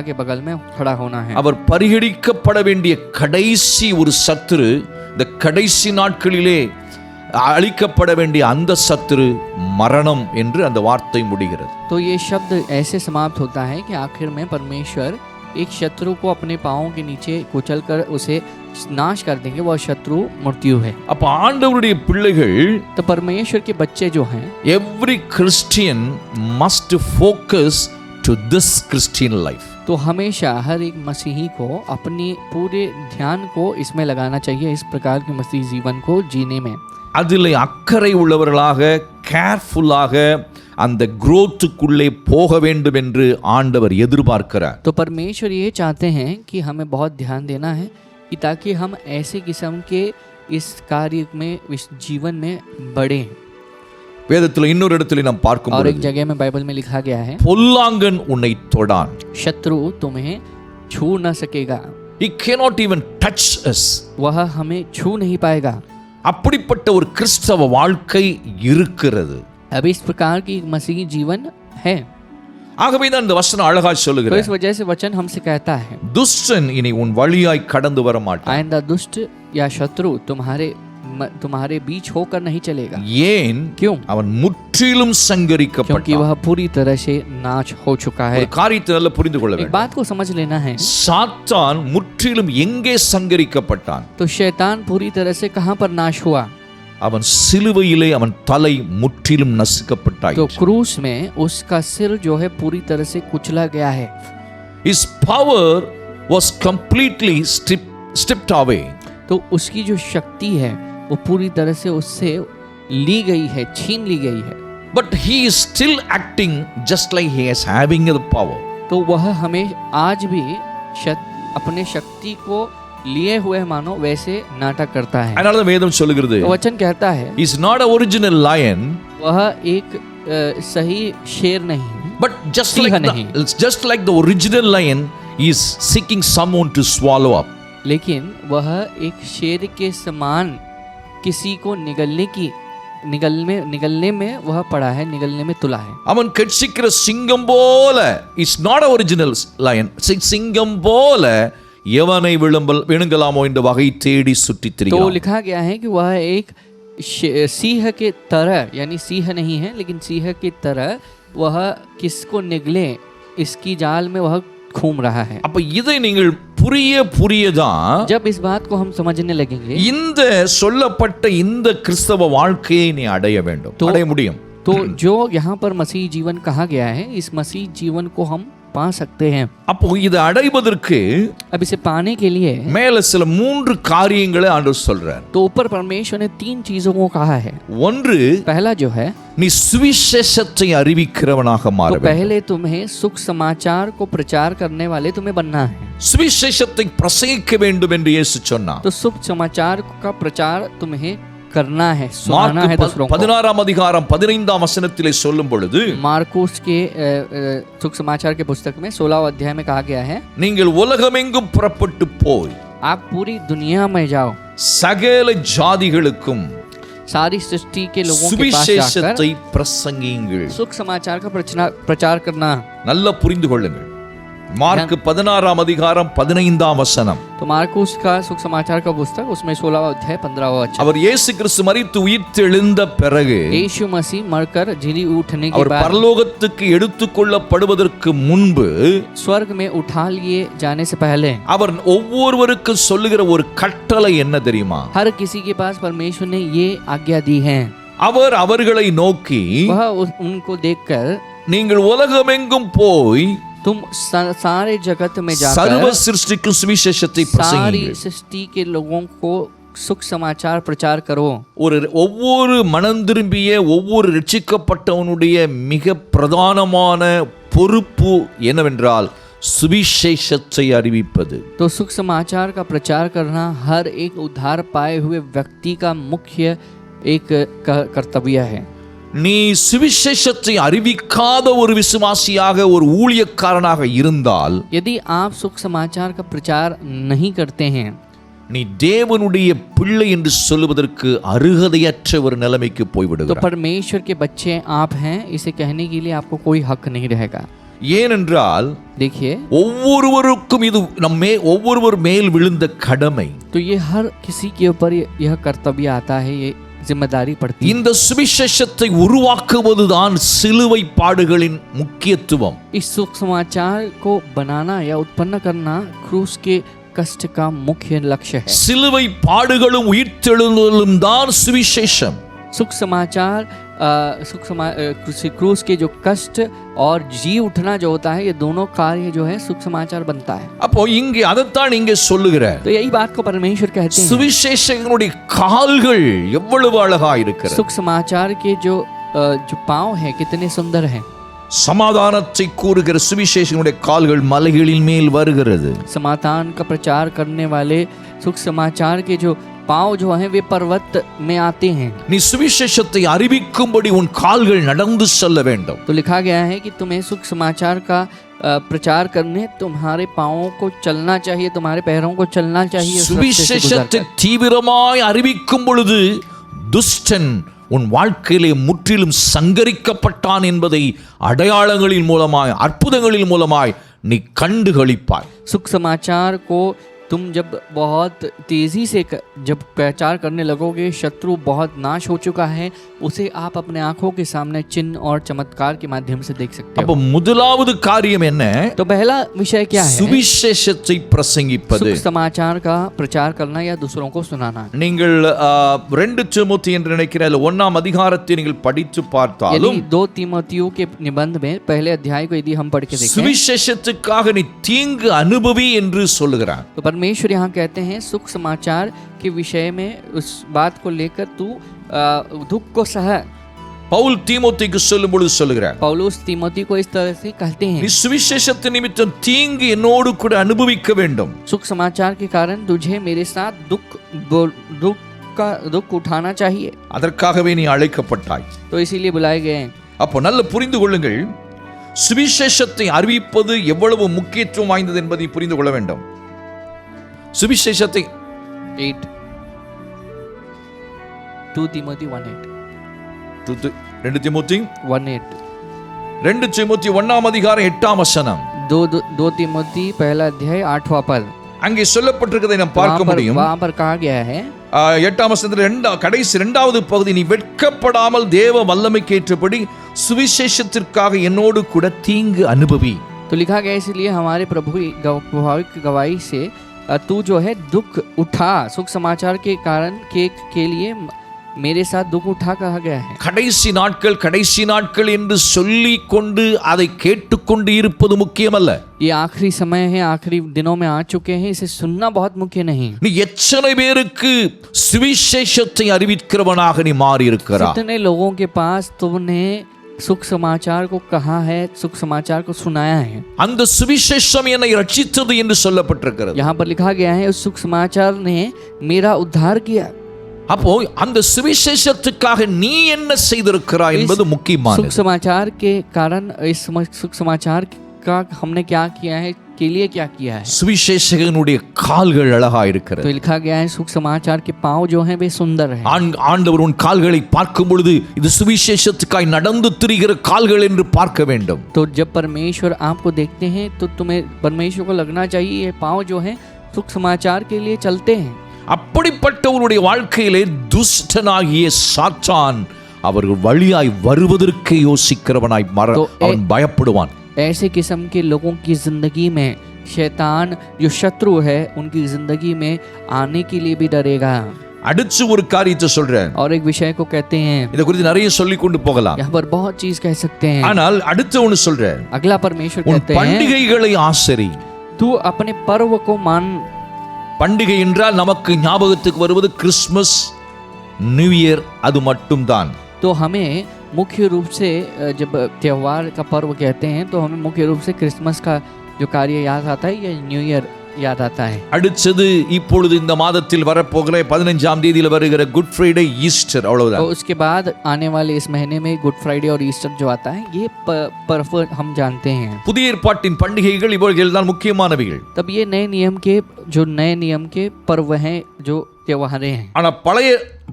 Speaker 2: के बगल में खड़ा होना है.
Speaker 1: அவர் பரிகரிக்கப்பட வேண்டிய கடைசி ஒரு சத்துரு, இந்த கடைசி நாட்களிலே அழிக்கப்பட வேண்டிய அந்த சத்துரு மரணம் என்று அந்த வார்த்தை முடிகிறது.
Speaker 2: तो ये शब्द ऐसे समाप्त होता है कि आखिर में परमेश्वर एक शत्रु को अपने पांवों के नीचे कुचल कर उसे नाश कर देंगे. वह शत्रु मृत्यु है.
Speaker 1: அப்ப ஆண்டவருடைய பிள்ளைகள்,
Speaker 2: तो परमेश्वर के बच्चे जो हैं,
Speaker 1: every Christian must focus to this Christian life.
Speaker 2: तो हमेशा हर एक मसीही को अपने पूरे ध्यान को इसमें लगाना चाहिए, इस प्रकार के मसीही जीवन को जीने में.
Speaker 1: அதிலே அக்கறை உள்ளவர்களாக, கேர்ஃபுல்லாக அந்த growthக்குள்ளே போக வேண்டும் என்று ஆண்டவர் எதிர்பார்க்கிறார்.
Speaker 2: तो परमेश्वर ये चाहते हैं कि हमें बहुत ध्यान देना है कि ताकि हम ऐसे किस्म के इस कार्य में, इस जीवन में बढ़ें.
Speaker 1: வேதத்தில் இன்னொரு இடத்துல நாம்
Speaker 2: और
Speaker 1: பார்க்கும்போது
Speaker 2: एक जगह में बाइबल में लिखा गया है,
Speaker 1: பொல்லாங்கன் உன்னை தொடான்.
Speaker 2: शत्रु तुम्हें छू न सकेगा,
Speaker 1: He cannot even touch us.
Speaker 2: वह हमें छू नहीं पाएगा.
Speaker 1: அப்படிப்பட்ட ஒரு கிறிஸ்தவ வாழ்க்கை இருக்கிறது.
Speaker 2: अब इस प्रकार की एक मसीही जीवन है.
Speaker 1: ஆகவே தான் இந்த வசனம் அழகா
Speaker 2: तो
Speaker 1: சொல்லுகிறது,
Speaker 2: इस वजह से वचन हमसे कहता है,
Speaker 1: துஷ்டன் இனி உன் வழியாய் கடந்து வர மாட்டான்.
Speaker 2: आइंदा दुष्ट या शत्रु तुम्हारे बीच होकर नहीं चलेगा.
Speaker 1: ஏன்?
Speaker 2: क्यों?
Speaker 1: அவன் முற்றிலும்
Speaker 2: क्योंकि
Speaker 1: சங்கரிக்கப்பட்டான்.
Speaker 2: वह पूरी तरह से नाश हो चुका है.
Speaker 1: ஒரு காரியத்தை நல்லா புரிந்து கொள்ள
Speaker 2: एक
Speaker 1: வேண்டும்.
Speaker 2: बात को समझ लेना है,
Speaker 1: சாத்தான் முற்றிலும் எங்கே சங்கரிக்கப்பட்டான்?
Speaker 2: तो शैतान पूरी तरह से कहां पर नाश हुआ?
Speaker 1: அவன் சிலுவையிலே அவன் தலை முற்றிலும்
Speaker 2: तो
Speaker 1: நசுக்கப்பட்டாயிற்று.
Speaker 2: क्रूस में उसका सिर जो है पूरी तरह से कुचला गया है.
Speaker 1: His power was completely stripped away.
Speaker 2: तो उसकी जो शक्ति है वो पूरी तरह से उससे ली गई है, छीन ली गई है.
Speaker 1: But he is still acting just like he is having the power.
Speaker 2: तो वह हमें आज भी अपने शक्ति को लिए हुए मानो वैसे नाटक करता है.
Speaker 1: அதனால தான் வேதம் சொல்லுகிறது,
Speaker 2: तो वचन कहता है,
Speaker 1: he is not an original lion,
Speaker 2: वह एक सही शेर नहीं,
Speaker 1: but just
Speaker 2: सिंह
Speaker 1: like
Speaker 2: नहीं.
Speaker 1: just like the original lion he is seeking someone to swallow up.
Speaker 2: लेकिन वह एक शेर के समान किसी को निगलने में वह पड़ा है, निगलने में तुला है.
Speaker 1: அவன் கட்சிக்கிற சிங்கம் போல is not an original lion. சிங்கம் போல எவனை விழுங்கலாமோ என்ற வகை தேடி சுற்றித்
Speaker 2: तो
Speaker 1: திரிகிறான்.
Speaker 2: लिखा गया है कि वह एक सिंह के तरह, यानी सिंह नहीं है लेकिन सिंह की तरह वह किसको निगले इसकी जाल में वह घूम रहा है.
Speaker 1: அப்ப இதை நீங்கள் புரியதான்
Speaker 2: जब इस बात को हम समझने लगेंगे
Speaker 1: இந்த சொல்லப்பட்ட இந்த கிறிஸ்தவ வாழ்க்கையை நீ அடைய வேண்டும், அடைய முடியும்.
Speaker 2: तो जो यहाँ पर मसीह जीवन कहा गया है, इस मसीह जीवन को हम पा सकते हैं.
Speaker 1: அப்போ இதை அடைவதற்கு
Speaker 2: अब इसे पाने के लिए
Speaker 1: மேல சில 3 காரியங்களை ஆண்டவர் சொல்றார்.
Speaker 2: तो ऊपर परमेश्वर ने 3 चीजों को कहा है.
Speaker 1: ஒன்று,
Speaker 2: पहला जो है,
Speaker 1: நீ சுவிசேஷத்தை அறிவிக்கிறவனாக மாற
Speaker 2: तो
Speaker 1: வேண்டும்.
Speaker 2: पहले तुम्हें सुख समाचार को प्रचार करने वाले तुम्हें बनना है.
Speaker 1: சுவிசேஷத்தை பிரசங்கிக்க வேண்டும் என்று இயேசு சொன்னார்.
Speaker 2: तो शुभ समाचार का प्रचार तुम्हें करना है, सुनाना है दूसरों को.
Speaker 1: 16 அதிகாரம் 15 வசனத்திலே சொல்லும் பொழுது,
Speaker 2: मार्कुस के सुख समाचार के पुस्तक में 16 अध्याय में कहा गया है,
Speaker 1: நீங்கள் உலகமெங்கும் புறப்பட்டு போய்
Speaker 2: आप पूरी दुनिया में जाओ,
Speaker 1: சகல ஜாதிகளுக்கும்
Speaker 2: सारी सृष्टि के लोगों के पास
Speaker 1: சுவிசேஷத்தை
Speaker 2: जाकर
Speaker 1: பிரசங்கியுங்கள்.
Speaker 2: सुख समाचार का प्रचार करना.
Speaker 1: நல்லா புரிந்து கொள்ளுங்கள். மார்க் 16 அதிகாரம் 15 வசனம்.
Speaker 2: तो मार्कुस का सुख समाचार का पुस्तक उसमें 16 अध्याय 15 वचन.
Speaker 1: அவர் இயேசு கிறிஸ்து மரித்து உயிர்த்தெழுந்த பிறகு
Speaker 2: यीशु मसीह मरकर जी उठने के
Speaker 1: அவர்
Speaker 2: बाद
Speaker 1: பரலோகத்துக்கு எடுத்துக்கொள்ளப்படுவதற்கு முன்பு
Speaker 2: स्वर्ग में उठा लिए जाने से पहले
Speaker 1: அவர் ஒவ்வொருவருக்கும் சொல்லுகிற ஒரு கட்டளை என்ன தெரியுமா?
Speaker 2: हर किसी के पास परमेश्वर ने ये आज्ञा दी है.
Speaker 1: அவர் அவர்களை நோக்கி,
Speaker 2: वह उनको देखकर,
Speaker 1: நீங்கள் உலகமெங்கும் போய்
Speaker 2: तुम सारे जगत में
Speaker 1: சர்வ
Speaker 2: जाकर
Speaker 1: சிருஷ்டிக்கும் சுவிசேஷத்தை
Speaker 2: सारी
Speaker 1: பிரசங்கியுங்கள்.
Speaker 2: सृष्टि के लोगों को सुख समाचार प्रचार करो.
Speaker 1: ஒவ்வொரு மனம் திரும்பிய ஒவ்வொரு ரட்சிக்கப்பட்டவனுடைய மிக பிரதானமான பொறுப்பு என்னவென்றால் சுவிசேஷத்தை அறிவிப்பது.
Speaker 2: तो सुख समाचार का प्रचार करना हर एक उद्धार पाए हुए व्यक्ति का मुख्य एक कर्तव्य है.
Speaker 1: நீ சுவிசேஷத்தை அறிவிக்காத ஒரு விசுவாசியாக ஒரு ஊழியக்காரனாக இருந்தால்,
Speaker 2: यदि आप सुख समाचार का प्रचार नहीं करते हैं,
Speaker 1: நீ தேவனுடைய பிள்ளை என்று சொல்லுவதற்கு அருகதையற்ற ஒரு நிலைமைக்கு
Speaker 2: तो
Speaker 1: போய்விடுகிறாய்.
Speaker 2: परमेश्वर के बच्चे आप हैं इसे कहने के लिए आपको कोई हक नहीं रहेगा.
Speaker 1: ஏனென்றால்
Speaker 2: देखिए,
Speaker 1: ஒவ்வொருவருக்கும் இது ஒவ்வொருவர் மேல் விழுந்த கடமை.
Speaker 2: तो ये हर किसी के ऊपर यह कर्तव्य आता है, ये जिम्मेदारी पड़ती है.
Speaker 1: இந்த சுவிசேஷத்தை உருவாக்குவதுதான் சிலுவை பாடுகளின் முக்கியத்துவம்.
Speaker 2: इस सुख समाचार को बनाना या उत्पन्न करना क्रूस के कष्ट का मुख्य लक्ष्य है.
Speaker 1: சிலுவை பாடுகளும் உயிர்த்தெழுதலும் தான் சுவிசேஷம்.
Speaker 2: सुख समाचार क्रूस के जो कष्ट और जी उठना जो होता है, ये दोनों कार्य जो है सुख समाचार बनता है.
Speaker 1: அப்போ இங்கே அதைத்தான் இங்கே சொல்லுகிறார்.
Speaker 2: तो यही बात को परमेश्वर कहते हैं.
Speaker 1: சுவிசேஷகனுடைய கால்கள் எவ்வளவு அழகா இருக்கிறது.
Speaker 2: सुख समाचार के जो पांव है कितने सुंदर हैं.
Speaker 1: சமாதானத்தை கூறுகிற சுவிசேஷகனுடைய கால்கள் மலைகளின் மேல் வருகிறது.
Speaker 2: समाधान का प्रचार करने वाले सुख समाचार के जो पांव जो हैं वे पर्वत में आते हैं।
Speaker 1: நீ சுவிசேஷத்தை அறிவிக்கும்படி உன் கால்கள் நடந்து செல்ல வேண்டும்.
Speaker 2: तो लिखा गया है कि तुम्हें सुख समाचार का प्रचार करने तुम्हारे पांवों को चलना चाहिए, तुम्हारे पैरों को चलना चाहिए। उस रास्ते से
Speaker 1: சுவிசேஷத்தை
Speaker 2: गुजरकर।
Speaker 1: தீவிரமாய் அறிவிக்கும் பொழுது துஷ்டன் உன் வாழ்க்கையிலே முற்றிலும் சங்கரிக்கப்பட்டான் என்பதை அடையாளங்களின் மூலமாய் அற்புதங்களின் மூலமாய் நீ கண்டுகளிப்பாய்.
Speaker 2: सुख समाचार को तुम जब बहुत तेजी से जब प्रचार करने लगोगे, शत्रु बहुत नाश हो चुका है, उसे आप अपने आंखों के सामने चिन्ह और चमत्कार के माध्यम से देख सकते
Speaker 1: அப்ப
Speaker 2: हो।
Speaker 1: முதலாவது காரியம் என்ன?
Speaker 2: तो पहला विषय क्या है?
Speaker 1: சுவிசேஷத்தை பிரசங்கிப்பது.
Speaker 2: सुख समाचार का प्रचार करना या दूसरों को सुनाना।
Speaker 1: நீங்கள் 2 தீமோத்தி என்று நினைக்கிறேன் 1ஆம் அதிகாரத்தை நீங்கள் படித்து பார்த்தாலும்
Speaker 2: यदि 2 तीमुथियुस के निबंध में पहले अध्याय को यदि हम पढ़ के देखें,
Speaker 1: சுவிசேஷத்துக்காக நீ தீங்கு அனுபவி என்று சொல்லுகிறார்.
Speaker 2: तो परमेश्वर यहाँ कहते हैं सुख समाचार के विषय में उस बात को लेकर तू दुख को सह।
Speaker 1: பவுல் தீமோத்திக்கு சொல்லும்பொழுது சொல்லுகிறார்,
Speaker 2: पौलुस तीमुथी को इस तरह से कहते
Speaker 1: நீ
Speaker 2: हैं,
Speaker 1: சுவிசேஷத்து நிமித்தம் தீங்கு என்னோடு கூட அனுபவிக்க வேண்டும்.
Speaker 2: सुख समाचार के कारण तुझे मेरे साथ दुख उठाना चाहिए।
Speaker 1: அதற்காகவே நீ அழைக்கப்பட்டாய்.
Speaker 2: तो इसीलिए बुलाए गए हैं।
Speaker 1: அப்போ நல்ல புரிந்து கொள்ளுங்கள், சுவிசேஷத்தை அறிவிப்பது எவ்வளவு முக்கியத்துவம் வாய்ந்தது என்பதை புரிந்து கொள்ள வேண்டும். சுவிசேஷத்தை
Speaker 2: 8 2 तीमुथी 1:8
Speaker 1: 2 தீமோத்தி
Speaker 2: 1:8
Speaker 1: 2 தீமோத்தி 1ஆம் அதிகாரம் 8ஆம் வசனம்.
Speaker 2: 2 तीमुथी पहला अध्याय 8वां पद।
Speaker 1: அங்கே சொல்லப்பட்டிருக்கிறதை நாம் பார்க்க முடியும்.
Speaker 2: वहां पर कहा गया है
Speaker 1: 8ஆம் வசனத்தில் கடைசி 2வது பகுதி, நீ வெட்கப்படாமல் தேவ வல்லமைக்கேற்றபடி சுவிசேஷத்திற்காக என்னோடு கூட தீங்கு அனுபவி.
Speaker 2: तो लिखा गया इसलिए हमारे प्रभु की गवाही से तू जो है दुख उठा, सुख समाचार के कारण के लिए मेरे साथ दुख उठा कहा गया है।
Speaker 1: கடைசி நாட்கள் என்று சொல்லி கொண்டு அதை கேட்டுக்கொண்டு இருப்பது முக்கியமல்ல.
Speaker 2: ये आखिरी समय है, आखिरी दिनों में आ चुके हैं, इसे सुनना बहुत मुख्य नहीं।
Speaker 1: நீ எத்தனை பேருக்கு சுவிசேஷத்தை அறிவிக்கிறவனாக நீ மாறி இருக்கிறாய்?
Speaker 2: कितने लोगों के पास तुमने सुख समाचार को कहा है, सुख समाचार को सुनाया है।
Speaker 1: அந்த சுவிசேஷம் என்னை ரட்சித்தது என்று சொல்லப்பட்டிருக்கிறது.
Speaker 2: यहाँ पर लिखा गया है उस सुख समाचार ने मेरा उद्धार किया।
Speaker 1: அப்போ அந்த சுவிசேஷத்துக்காக நீ என்ன செய்திருக்கிறாய் என்பது முக்கியமானது.
Speaker 2: सुख समाचार के कारण इस सुख समाचार का हमने क्या किया है, के लिए क्या किया है।
Speaker 1: சுவிசேஷகனுடைய கால்கள் அழகா இருக்கிறது.
Speaker 2: तो लिखा गया है सुख समाचार के पांव जो हैं वे सुंदर हैं।
Speaker 1: ஆண்டவர் உன் கால்களை பார்க்கும் பொழுது இது சுவிசேஷத்துக்காய் நடந்து திரிகிற கால்கள் என்று பார்க்க வேண்டும்.
Speaker 2: तो जब परमेश्वर आपको देखते हैं तो तुम्हें परमेश्वर को लगना चाहिए ये पांव जो हैं सुख समाचार के लिए चलते हैं।
Speaker 1: அப்படிப்பட்டவருடைய வாழ்க்கையிலே துஷ்டனாகிய சாத்தான் அவர்கள் வழியாய் வருவதற்கு யோசிக்கிறவனாய் அவன் பயப்படுவான்.
Speaker 2: ऐसे किस्म के लोगों की जिंदगी में शैतान जो शत्रु है उनकी जिंदगी में आने के लिए भी डरेगा।
Speaker 1: அடுத்து ஒரு காரியத்தை சொல்றேன்.
Speaker 2: और एक विषय को कहते हैं,
Speaker 1: இத குறித்து நிறைய சொல்லி கொண்டு போகலாம்.
Speaker 2: यहाँ पर बहुत चीज कह सकते हैं,
Speaker 1: ஆனால் அடுத்து ஒன்னு சொல்றேன்.
Speaker 2: अगला परमेश्वर
Speaker 1: உன்
Speaker 2: कहते हैं
Speaker 1: பண்டிகைகளை ஆசரி.
Speaker 2: तू अपने पर्व को मान।
Speaker 1: பண்டிகை என்றால் நமக்கு ஞாபகத்துக்கு வருவது கிறிஸ்மஸ், நியூ இயர், அது மட்டும்தான்.
Speaker 2: तो हमें मुख्य रूप से जब त्यौहार का पर्व कहते हैं तो हमें मुख्य रूप से क्रिसमस का जो कार्य याद आता है या न्यू ईयर याद आता है।
Speaker 1: அடுத்தது இப்பொழுது இந்த மாதத்தில் வரப்போகிற 15ஆம் தேதியில் வருகிற குட் ஃப்ரைடே, ஈஸ்டர், அவ்வளவுதான்.
Speaker 2: तो उसके बाद आने वाले इस महीने में गुड फ्राइडे और ईस्टर जो आता है ये पर्व हम जानते हैं।
Speaker 1: புதிய ஏற்பாட்டின் பண்டிகைகள் இவைகள் தான் முக்கியமானவைகள்.
Speaker 2: तब ये नए नियम के पर्व हैं जो त्योहारें हैं।
Speaker 1: ஆனா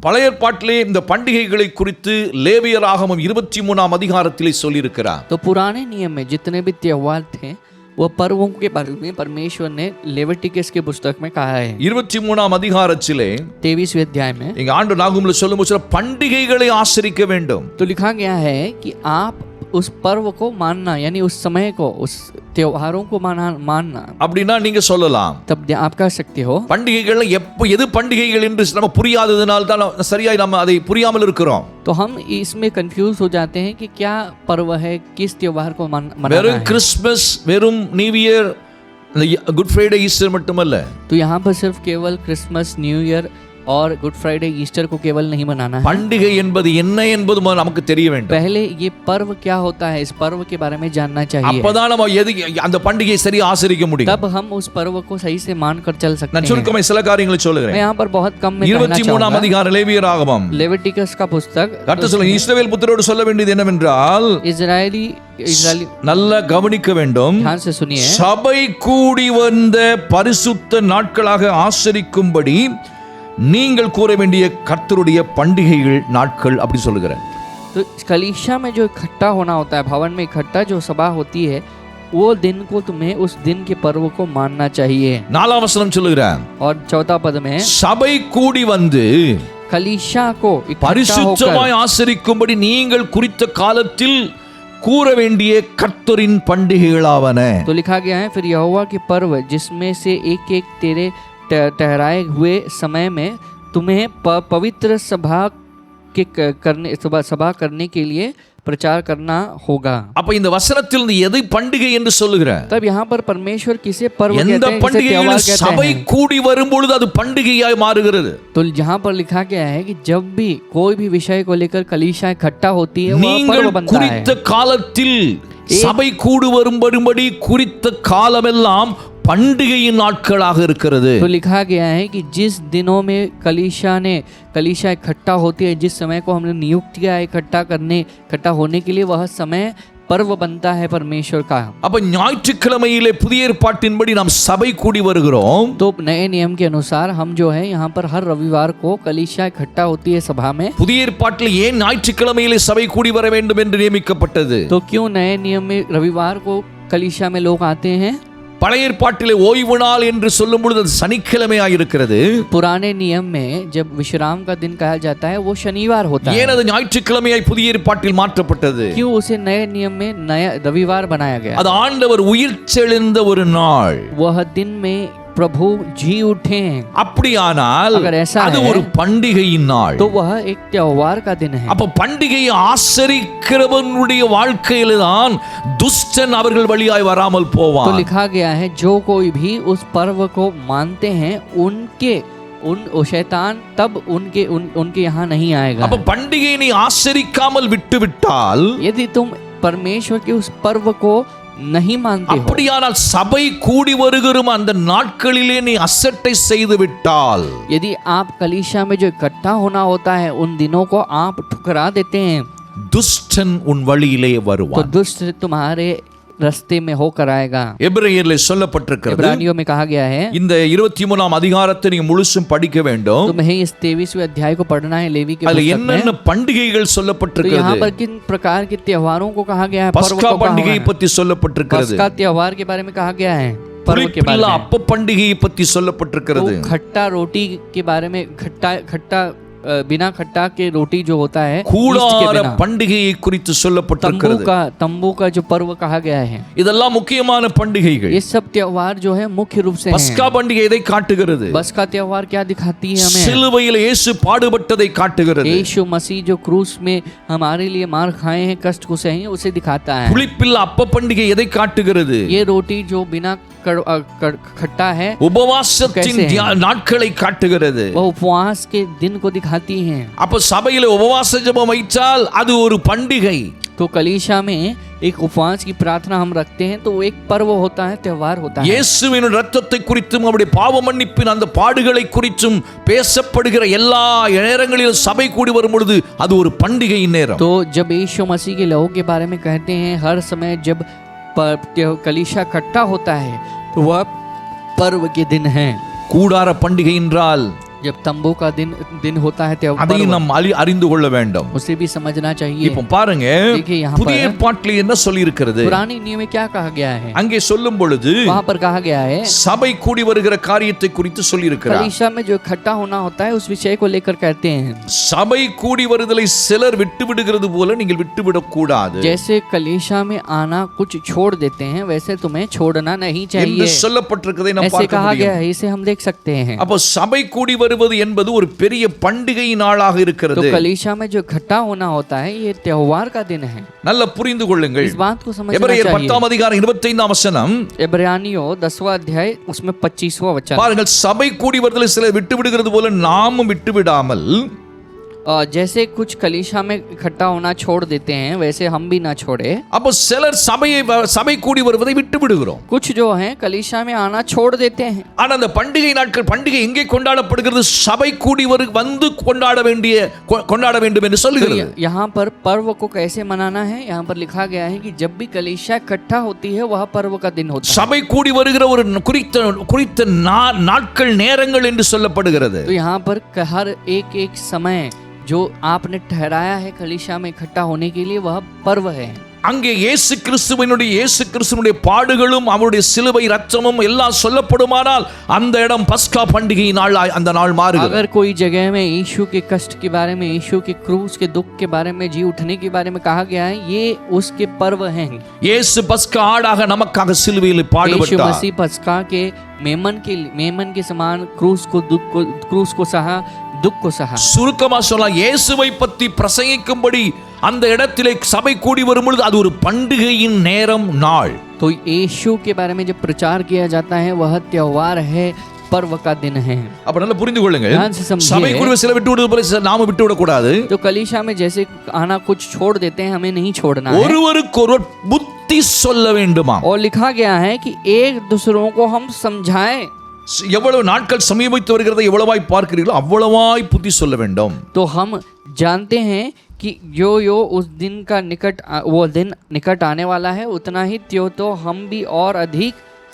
Speaker 1: பழைய ஏற்பாட்டிலே இந்த பண்டிகைகளை குறித்து லேவியராகமம் 23ஆம் அதிகாரத்திலே சொல்லியிருக்கிறார்.
Speaker 2: तो पुराने नियम में जितने भी त्योहार थे वो पर्वों के बारे में परमेश्वर ने लेविटिकस के पुस्तक में कहा है।
Speaker 1: 23ஆம் அதிகாரத்திலே
Speaker 2: 23वें अध्याय में
Speaker 1: இங்க ஆண்டு நாகும்ல சொல்லும்போது பண்டிகைகளை ஆசரிக்க வேண்டும்.
Speaker 2: तो लिखा गया है कि आप उस पर्व को मानना, यानी उस समय को, उस त्योहारों को मानना।
Speaker 1: அப்படினா நீங்க சொல்லலாம்,
Speaker 2: तब आप कह सकते हो
Speaker 1: பண்டிகைகள் எது பண்டிகைகள் என்று நம்ம புரியாததனால தான் சரியாய் நம்ம அதை புரியாமல் இருக்கிறோம்.
Speaker 2: तो हम इसमें कंफ्यूज हो जाते हैं कि क्या पर्व है, किस त्योहार को मनाना
Speaker 1: வெறும்
Speaker 2: है।
Speaker 1: கிறிஸ்மஸ், வெறும் new year, good Friday, Easter மட்டுமல்ல.
Speaker 2: तो यहाँ पर सिर्फ केवल क्रिसमस, न्यू ईयर और गुड फ्राइडे ईस्टर को केवल नहीं मनाना है।
Speaker 1: பண்டிகை என்பது என்ன என்பது முதல்ல நமக்கு தெரிய வேண்டும்.
Speaker 2: पहले ये पर्व क्या होता है, इस पर्व के बारे में जानना चाहिए।
Speaker 1: அப்பதான் நம்ம அந்த பண்டிகையை சரியா ஆசரிக்க முடியும்.
Speaker 2: तब हम उस पर्व को सही से मानकर चल सकते
Speaker 1: நான்
Speaker 2: हैं।
Speaker 1: சுருக்கமாக சில காரியங்களை சொல்லுகிறேன்.
Speaker 2: मैं यहाँ पर बहुत कम में कहना
Speaker 1: 23ஆம்
Speaker 2: चाहूंगा।
Speaker 1: அதிகாரம் லேவியராகமம்
Speaker 2: लेविटिकस का पुस्तक
Speaker 1: கர்த்தர் சொல்லுங்க, இஸ்ரவேல் புத்திரரோடு சொல்ல வேண்டியது என்னவென்றால்,
Speaker 2: इजरायली
Speaker 1: நல்லா கவனிக்க வேண்டும்.
Speaker 2: ध्यान से सुनिए।
Speaker 1: சபை கூடி வந்த பரிசுத்த நாட்களாக ஆசரிக்கும்படி நீங்கள் கூற வேண்டிய கர்த்தருடைய பண்டிகைகள் நாட்கள் அப்படி சொல்லுகிறேன்.
Speaker 2: तो कलीसिया में जो इकट्ठा होना होता है, भवन में इकट्ठा जो सभा होती है, वो दिन को तुम्हें उस दिन के पर्व को मानना चाहिए।
Speaker 1: 4ஆம் வசனம் சொல்லுகிறேன்,
Speaker 2: और 4 पद में
Speaker 1: சபை கூடி வந்து
Speaker 2: कलीसिया को इकट्ठा
Speaker 1: பரிசுத்தமாய்
Speaker 2: होकर
Speaker 1: ஆசரிக்கும்படி நீங்கள் குறித்த காலத்தில் கூற வேண்டிய கர்த்தரின் பண்டிகைகளாவன.
Speaker 2: तो लिखा गया है, फिर यहोवा के पर्व जिसमें से एक एक तेरे ठहराए हुए समय में तुम्हें पवित्र सभा करने के लिए प्रचार करना होगा।
Speaker 1: அப்ப இந்த வசனத்தில் எதை பண்டிகை என்று சொல்லுகிறார்?
Speaker 2: तब यहाँ पर परमेश्वर किसे पर्व
Speaker 1: எந்த
Speaker 2: कहते हैं, किसे
Speaker 1: பண்டிகையில்
Speaker 2: त्योहार कहते
Speaker 1: சபை
Speaker 2: हैं।
Speaker 1: கூடி வரும்பொழுது அது பண்டிகையாய் மாறுகிறது.
Speaker 2: तो जहाँ पर लिखा गया है कि जब भी कोई भी विषय को लेकर कलीसिया इकट्ठा होती है, वह
Speaker 1: நீங்கள்
Speaker 2: पर्व बनता है।
Speaker 1: குறித்த காலத்தில் சபை கூடி வரும்படி குறித்த காலமெல்லாம் பண்டிகையின் நாட்களாக இருக்கிறது.
Speaker 2: तो लिखा गया है कि जिस दिनों में कलीसिया इकट्ठा होती है, जिस समय को हमने नियुक्त किया है इकट्ठा होने के लिए, वह समय पर्व बनता है परमेश्वर का।
Speaker 1: அப்ப ஞாயிற்றுக்கிழமையிலே புதிய ஏற்பாட்டின்படி நாம் சபை கூடி வருகிறோம்.
Speaker 2: तो नए नियम के अनुसार हम जो है यहाँ पर हर रविवार को कलीसिया इकट्ठा होती है सभा में।
Speaker 1: புதிய ஏற்பாட்டில் ஏன் ஞாயிற்றுக்கிழமையிலே சபை கூடி வர வேண்டும் என்று நியமிக்கப்பட்டது?
Speaker 2: तो क्यों नए नियम में रविवार को कलीसिया में लोग आते हैं?
Speaker 1: பழைய ஏற்பாட்டிலே ஓய்வு நாள் என்று சொல்லும் பொழுது அது சனிக்கிழமையாக இருக்கிறது.
Speaker 2: पुराने नियम में जब विश्राम का दिन कहा जाता है, वो शनिवार होता है।
Speaker 1: ஏன் அது ஞாயிற்றுக்கிழமையாய் புதிய ஏற்பாட்டில் மாற்றப்பட்டது?
Speaker 2: क्यों उसे नए नियम में नया रविवार बनाया गया?
Speaker 1: அது ஆண்டவர் உயிர்த்தெழுந்த ஒரு நாள்.
Speaker 2: वह दिन में प्रभु जी उठे हैं।
Speaker 1: அப்படியானால்
Speaker 2: अगर ऐसा
Speaker 1: அது
Speaker 2: है,
Speaker 1: ஒரு பண்டிகையின் நாள்.
Speaker 2: तो वह एक त्योहार का दिन है।
Speaker 1: அப்ப பண்டிகையை ஆசரிக்கிறவனுடைய வாழ்க்கையில தான் துஷ்டன் அவர்கள் வழியாய் வராமல்
Speaker 2: तो
Speaker 1: போவான்.
Speaker 2: लिखा गया है, जो कोई भी उस पर्व को मानते हैं, वो शैतान तब उनके यहाँ नहीं आएगा।
Speaker 1: அப்ப பண்டிகையை நீ ஆசரிக்காமல் விட்டுவிட்டால்,
Speaker 2: यदि तुम परमेश्वर के उस पर्व को नहीं मानते हो,
Speaker 1: அப்படியானால் சபை கூடி வருகிற அந்த நாட்களிலே நீ அசட்டை செய்து விட்டால்,
Speaker 2: यदि आप कलीसिया में जो इकट्ठा होना होता है उन दिनों को आप ठुकरा देते हैं,
Speaker 1: துஷ்டன் உன் वழியிலே
Speaker 2: तो
Speaker 1: வருவான்.
Speaker 2: दुष्ट तुम्हारे रास्ते में होकर आएगा।
Speaker 1: எபிரேயர்ல சொல்லப்பட்டிருக்கிறது.
Speaker 2: इब्रानियों में कहा गया है,
Speaker 1: இந்த 23ஆம் அதிகாரத்தை நீங்க முழுசும் படிக்க வேண்டும்.
Speaker 2: तुम्हें इस 23वें अध्याय को पढ़ना है लेवी के
Speaker 1: அதுல
Speaker 2: पुस्तक
Speaker 1: என்னென்ன
Speaker 2: में।
Speaker 1: பண்டிகைகள்
Speaker 2: तो यहाँ
Speaker 1: சொல்லப்பட்டிருக்கிறது?
Speaker 2: पर किन प्रकार के त्योहारों को कहा गया है, पर्व
Speaker 1: பஸ்கா
Speaker 2: को कहा हुआ
Speaker 1: பண்டிகையை
Speaker 2: है।
Speaker 1: பத்தி சொல்லப்பட்டிருக்கிறது.
Speaker 2: पस्का त्योहार के बारे में कहा गया है, पर्व के बारे
Speaker 1: புளிப்பில்லா
Speaker 2: में।
Speaker 1: அப்ப பண்டிகையை பத்தி சொல்லப்பட்டிருக்கிறது.
Speaker 2: तो खट्टा रोटी के बारे में, खट्टा बिना खट्टा के रोटी जो होता है, यीस्ट के
Speaker 1: கூடார
Speaker 2: बिना।
Speaker 1: பண்டிகையை குறித்து சொல்லப்பட்டிருக்கிறது.
Speaker 2: तंबू का जो पर्व कहा गया है,
Speaker 1: இதெல்லாம் முக்கியமான பண்டிகைகள்.
Speaker 2: ये सब त्योहार जो है मुख्य रूप से
Speaker 1: பஸ்கா
Speaker 2: हैं।
Speaker 1: பண்டிகை எதை காட்டுகிறது?
Speaker 2: बस का त्योहार क्या दिखाती है हमें?
Speaker 1: சிலுவையில் இயேசு பாடுபட்டதை காட்டுகிறது.
Speaker 2: यीशु मसीह जो क्रूस में हमारे लिए मार खाए हैं, कष्ट को सहे हैं, उसे दिखाता है।
Speaker 1: புளிப்பில்லா அப்ப பண்டிகை எதை காட்டுகிறது?
Speaker 2: ये रोटी जो बिना खट्टा है,
Speaker 1: உபவாசத்தின்
Speaker 2: कैसे
Speaker 1: நாட்களை காட்டுகிறது.
Speaker 2: वह उपवास के दिन को दिखाती हैं।
Speaker 1: அப்ப சபையில உபவாச ஜெபம் வைத்தால் அது ஒரு பண்டிகை.
Speaker 2: तो कलीसिया में एक उपवास की प्रार्थना हम रखते हैं, तो वो एक पर्व होता है, त्योहार होता है।
Speaker 1: இயேசுவின் இரத்தத்தை குறித்தும் அவருடைய பாவ மன்னிப்பின் அந்த பாடுகளை குறித்தும் பேசப்படுகிற எல்லா நேரங்களிலும் சபை கூடி வரும் பொழுது அது ஒரு பண்டிகையின் நேரம்.
Speaker 2: तो जब यीशु मसीह के लहू के बारे में कहते हैं, हर समय जब कलीसिया इकट्ठा होता है, तो वह पर्व के दिन है।
Speaker 1: கூடார பண்டிகை என்றால்
Speaker 2: जब तंबू का दिन होता है, त्योहार,
Speaker 1: அதையும் நாம் அறிந்து கொள்ள வேண்டும்.
Speaker 2: उसे भी समझना चाहिए।
Speaker 1: இப்போ பாருங்க,
Speaker 2: देखिए यहाँ
Speaker 1: புதிய
Speaker 2: पर
Speaker 1: ஏற்பாட்டில் என்ன சொல்லி இருக்கிறது?
Speaker 2: पुरानी नियम में क्या कहा गया है?
Speaker 1: அங்கே சொல்லும் பொழுது
Speaker 2: वहाँ पर कहा गया है,
Speaker 1: சபை கூடி வருகிற காரியத்தை குறித்து சொல்லி இருக்கிறார்.
Speaker 2: कलीसिया में जो इकट्ठा होना होता है, उस विषय को लेकर कहते हैं।
Speaker 1: சபை கூடி வருதலை சிலர் விட்டு விடுகிறது போல நீங்கள் விட்டுவிடக் கூடாது
Speaker 2: जैसे कलीसिया में आना कुछ छोड़ देते हैं, वैसे तुम्हें छोड़ना नहीं
Speaker 1: என்று
Speaker 2: चाहिए।
Speaker 1: சொல்லப்பட்டிருக்கிறதை நாம்
Speaker 2: ऐसे
Speaker 1: பார்க்க
Speaker 2: कहा गया
Speaker 1: முடியும்.
Speaker 2: है, इसे हम देख सकते हैं।
Speaker 1: அப்போ சபை கூடி வருவது என்பது ஒரு பெரிய பண்டிகை நாளாக
Speaker 2: तो
Speaker 1: இருக்கிறது.
Speaker 2: कलीसिया में जो इकट्ठा होना होता है ये त्योहार का दिन है.
Speaker 1: நல்ல புரிந்து கொள்ளுங்கள்.
Speaker 2: इस बात को समझना
Speaker 1: எபிரேயர்
Speaker 2: चाहिए.
Speaker 1: 10 அதிகாரம் 25 வசனம்.
Speaker 2: इब्रानियों 10वां अध्याय उसमें 25वां वचन.
Speaker 1: பாருங்கள், சபை கூடி வருதலை சிலர் விட்டு விடுகிறது போல நாமும் விட்டு விடாமல்
Speaker 2: जैसे कुछ कलीसिया में इकट्ठा होना छोड़ देते हैं वैसे हम भी ना छोड़े.
Speaker 1: அப்போ சிலர் சபை கூடி வருவதை விட்டு விடுகிறோம்.
Speaker 2: कुछ जो हैं कलीसिया में आना छोड़ देते हैं.
Speaker 1: ஆனா அந்த பண்டிகை நாட்கள் பண்டிகை எங்கே கொண்டாடப்படுகிறது? சபை கூடி வந்து கொண்டாட வேண்டும் என்று சொல்லுகிறது.
Speaker 2: यहाँ पर पर्व को कैसे मनाना है? यहाँ पर लिखा गया है कि जब भी कलीसिया इकट्ठा होती है वह पर्व का दिन होता है.
Speaker 1: சபை கூடி வருகிற ஒரு குறித்த நாட்கள் நேரங்கள் என்று சொல்லப்படுகிறது.
Speaker 2: तो यहाँ पर हर एक समय जो आपने ठहराया है कलीसिया में इकट्ठा होने के लिए वह पर्व है.
Speaker 1: அங்கே இயேசு கிறிஸ்துவினுடைய பாடுகளும் அவருடைய சிலுவை ரத்தமும் எல்லாம் சொல்லப்படுமானால் அந்த இடம் பஸ்கா பண்டிகை நாள் அந்த நாள் மாறுகிறது.
Speaker 2: अगर कोई जगह में यीशु के कष्ट के बारे में, यीशु के क्रूस के दुख के बारे में, जी उठने के बारे में कहा गया है, ये उसके पर्व हैं.
Speaker 1: இயேசு பஸ்கா ஆடாக நமக்காக சிலுவையில்
Speaker 2: यीशु
Speaker 1: பாடுபட்டார்.
Speaker 2: मसीह पस्का के मेमन के समान क्रूस को सहा, दुख को सहा.
Speaker 1: சுருக்கமா சொல்லலாம், இயேசுவை பற்றி பிரசங்கிக்கும்படி அந்த இடத்திலே சபை கூடி வரும் பொழுது அது ஒரு பண்டிகையின் நேரம் நாள்.
Speaker 2: तो यीशु के बारे में जब प्रचार किया जाता है वह त्योहार है, पर्व का दिन है.
Speaker 1: அப்ப நல்லா புரிந்து கொள்ளுங்கள்.
Speaker 2: ध्यान से समझिए.
Speaker 1: சபை கூடி சில விட்டு விடுவது போல நாம விட்டு விட கூடாது.
Speaker 2: तो कलीसिया में जैसे आना कुछ छोड़ देते हैं, हमें नहीं छोड़ना है.
Speaker 1: ஒருவருக்கொருவர் புத்தி சொல்ல வேண்டுமா?
Speaker 2: और लिखा गया है कि एक दूसरों को हम समझाएं.
Speaker 1: எவ்வளவு நாட்கள் சமீபித்து வருகிறதை எவ்வளவாய் பார்க்கிறீர்களோ அவ்வளவாய் புத்தி சொல்ல வேண்டும்.
Speaker 2: तो हम जानते हैं कि जो उस दिन का वो दिन निकट आने वाला है, उतना ही त्यों तो हम भी और अधिक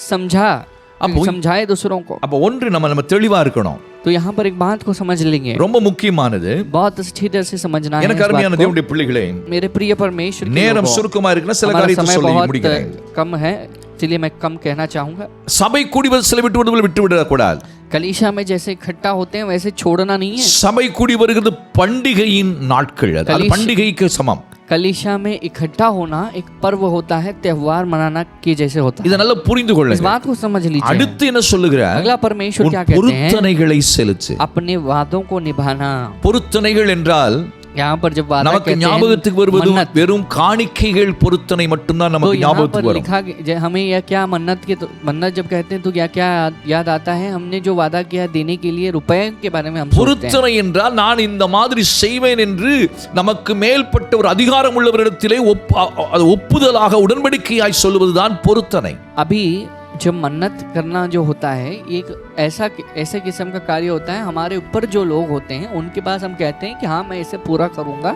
Speaker 2: समझाए दूसरों को.
Speaker 1: அப்ப ஒன்று நம்ம தெளிவா இருக்கணும்.
Speaker 2: तो यहाँ पर एक बात को समझ लेंगे,
Speaker 1: ரொம்ப முக்கியமானது.
Speaker 2: बहुत अच्छी तरह से समझना है.
Speaker 1: எனக்கு அருமையான தேவனுடைய பிள்ளைகளே,
Speaker 2: मेरे प्रिय परमेश्वर,
Speaker 1: நேரம் சுருக்கமா இருக்குன்னா சில காரியத்தை சொல்லி முடிக்கிறேன்.
Speaker 2: कम है इसलिए मैं कम कहना चाहूंगा.
Speaker 1: சபை கூடி வந்து சில விட்டு விடக்கூடாது.
Speaker 2: कलीसिया में जैसे इकट्ठा होते हैं वैसे छोड़ना नहीं है.
Speaker 1: சபை கூடி வருகிறது பண்டிகையின் நாட்கள், அது பண்டிகைக்கு சமம்.
Speaker 2: कलीसिया में इकट्ठा होना एक पर्व होता है, त्योहार मनाना के जैसे होता है.
Speaker 1: இத நல்லா புரிந்து
Speaker 2: इस
Speaker 1: கொள்ளுங்க.
Speaker 2: बात को समझ लीजिए.
Speaker 1: அடுத்து என்ன சொல்லுகிறார்?
Speaker 2: अगला परमेश्वर क्या कहते हैं?
Speaker 1: பொருத்தனைகளை செலுத்து.
Speaker 2: अपने वादों को निभाना.
Speaker 1: பொருத்தனைகள் என்றால்
Speaker 2: यहाँ पर जब वादा
Speaker 1: நமக்கு
Speaker 2: कहते
Speaker 1: ஞாபகத்துக்கு வருவது
Speaker 2: हैं
Speaker 1: வெறும் காணிக்கைகள் பொருத்தனை மட்டும்தான்
Speaker 2: तो
Speaker 1: நமக்கு
Speaker 2: यहाँ पर
Speaker 1: ஞாபகத்துக்கு வரும்.
Speaker 2: लिखा हमें यह क्या मन्नत जब कहते हैं तो क्या याद आता है? हमने जो वादा किया देने के लिए रुपए के बारे में हम सोचते हैं.
Speaker 1: பொருத்தனை என்றால் நான் இந்த மாதிரி செய்வேன் என்று நமக்கு மேல்பட்ட ஒரு அதிகாரம் உள்ளவரிடத்திலே ஒப்புதலாக உடன்படிக்கையாய் சொல்லுவதுதான் பொருத்தனை.
Speaker 2: अभी जब मन्नत करना जो होता है एक ऐसे किस्म का कार्य होता है, हमारे ऊपर जो लोग होते हैं उनके पास हम कहते हैं कि हाँ मैं इसे पूरा करूंगा,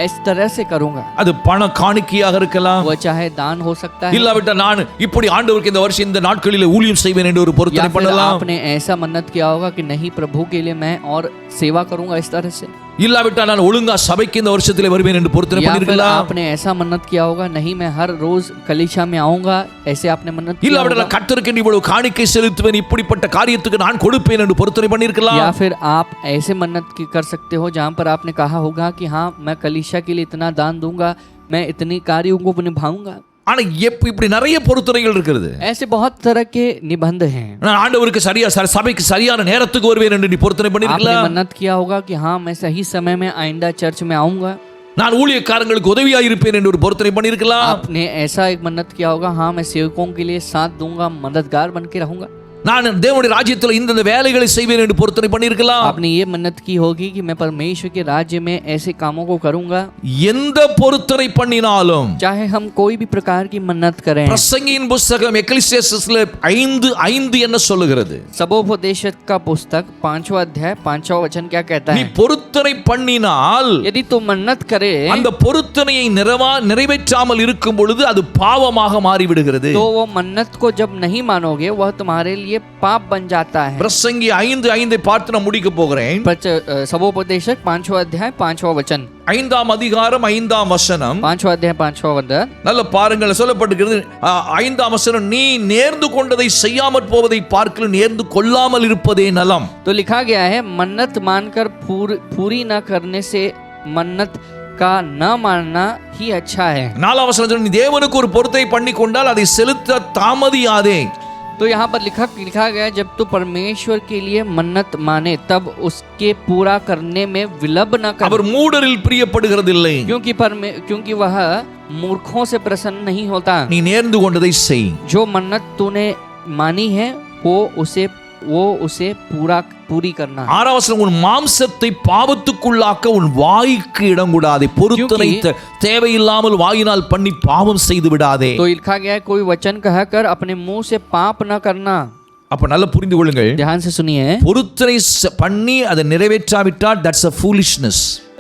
Speaker 2: इस तरह से करूंगा.
Speaker 1: அது பண காணிக்கையாக இருக்கலாம்,
Speaker 2: वो चाहे दान हो सकता है,
Speaker 1: இல்லாவிட்டால் நான் இப்படி ஆண்டவருக்கு இந்த வருஷம் இந்த நாட்களிலே ஊழியம் செய்வேன் என்று ஒரு பொருத்தனை பண்ணலாம்.
Speaker 2: आपने ऐसा मन्नत किया होगा कि नहीं प्रभु के लिए मैं और सेवा करूंगा इस तरह से.
Speaker 1: இல்லாவிட்டால் நான் ஒழுங்கா சபைக்கு இந்த வருஷத்திலே வருவேன் என்று பொருத்தனை பண்ணிருக்கலாம்.
Speaker 2: आपने ऐसा मन्नत किया होगा नहीं मैं हर रोज कलीसिया में आऊंगा, ऐसे आपने मन्नत किया.
Speaker 1: இல்லாவிட்டால் கர்த்தருக்கு இவ்வளவு காணிக்கை செலுத்துவேன், இப்படிப்பட்ட காரியத்துக்கு நான் கொடுப்பேன் என்று பொருத்தனை பண்ணிருக்கலாம்.
Speaker 2: या फिर आप ऐसे मन्नत कर सकते हो जहां पर आपने कहा होगा कि हाँ मैं कलीसिया के लिए इतना दान दूंगा, मैं इतनी कार्यों को निभाऊंगा.
Speaker 1: ஆனா இப்படி நிறைய பொருத்தனைகள் இருக்குது.
Speaker 2: ऐसे बहुत तरह के निबंध हैं.
Speaker 1: நான் ஆண்டவருக்கு சபைக்கு சரியான நேரத்துக்கு வருவேன் என்று நீ பொருத்தனை பண்ணிருக்கலாம்.
Speaker 2: आपने मन्नत किया होगा कि हाँ मैं सही समय में आइंदा चर्च में आऊंगा.
Speaker 1: நான் ஊழியக்காரங்களுக்கு உதவியா இருப்பேன் என்று ஒரு பொருத்தனை பண்ணிருக்கலாம்.
Speaker 2: आपने ऐसा एक मन्नत किया होगा हाँ मैं सेवकों के लिए साथ दूंगा, मददगार बन के रहूंगा.
Speaker 1: நான் தேவனுடைய ராஜ்யத்தில் இந்த வேலைகளை செய்வேன் என்று பொருத்தனை பண்ணிருக்கலாம்.
Speaker 2: आपने ये मन्नत की होगी कि मैं परमेश्वर के राज्य में ऐसे कामों को करूंगा.
Speaker 1: எந்த பொருத்தனை பண்ணினாலும்,
Speaker 2: चाहे हम कोई भी प्रकार की मन्नत करें.
Speaker 1: பிரசங்கியின் புத்தகம் எக்லீசியாஸ்ல 5:5 என்ன சொல்லுகிறது?
Speaker 2: सबोपदेशक का पुस्तक 5वां अध्याय 5वां वचन क्या कहता
Speaker 1: நீ
Speaker 2: है?
Speaker 1: பொருத்தனை பண்ணினால்,
Speaker 2: यदि तू मन्नत करे
Speaker 1: அந்த பொருத்தனையை நிறைவேற்றாமல் இருக்கும் பொழுது அது பாவமாக மாறி விடுகிறது.
Speaker 2: तो वो मन्नत को जब नहीं मानोगे वह तुम्हारे लिए पाप बन जाता है.
Speaker 1: பிரசங்கி 5:5 பார்த்து நான் முடிக்க போகிறேன்.
Speaker 2: सबोपदेशक 5वां अध्याय 5वां वचन,
Speaker 1: 5ஆம் அதிகாரம் 5ஆம் வசனம்.
Speaker 2: 5वां अध्याय 5वां वचन.
Speaker 1: நல்ல பாருங்கள், சொல்லப்பட்டிருக்கிறது 5ஆம் வசனம், நீ நேர்ந்து கொண்டதை செய்யாமற் போவதை பார்க்கலும் நேர்ந்து கொள்ளாமல் இருப்பதே நலம்.
Speaker 2: तो लिखा गया है मन्नत मानकर पूरी न करने से मन्नत का न मानना ही अच्छा है.
Speaker 1: 4ஆம் வசனம், நீ தேவனுக்கு ஒரு பொருத்தனை பண்ணி கொண்டால் அதை செலுத்த தாமதியாதே.
Speaker 2: तो यहाँ पर लिखा गया जब तू परमेश्वर के लिए मन्नत माने तब उसके पूरा करने में विलंब न कर,
Speaker 1: அவர் மூடரில் பிரியப்படுகிறதில்லை.
Speaker 2: क्योंकि वह मूर्खों से प्रसन्न नहीं होता.
Speaker 1: நீ நேர்ந்து கொண்டதை செய்.
Speaker 2: जो मन्नत तूने मानी है वो उसे पूरी करना.
Speaker 1: ஆறாம் வசனம், உன் மாம்சத்தை பாவத்துக்குள்ளாக்க உன் வாய்க்கு இடம் கூடாதே. பொருத்தனை தேவையில்லாமல் வாயினால் பண்ணி பாவம் செய்து விடாதே.
Speaker 2: तो लिखा गया है कोई वचन कहकर अपने मुंह से पाप न करना.
Speaker 1: அப்ப நல்லா புரிந்து கொள்ளுங்கள்,
Speaker 2: ध्यान से सुनिए,
Speaker 1: பொருத்தனை பண்ணி அதை நிறைவேற்றாவிட்டால் that's a foolishness.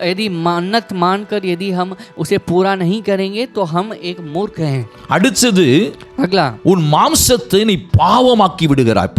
Speaker 2: यदि मन्नत मानकर यदि हम उसे पूरा नहीं करेंगे तो हम एक मूर्ख हैं.
Speaker 1: அடுத்தது,
Speaker 2: अगला,
Speaker 1: உன் மாம்சத்தை நீ பாவமாக்கி விடுகிறாய்,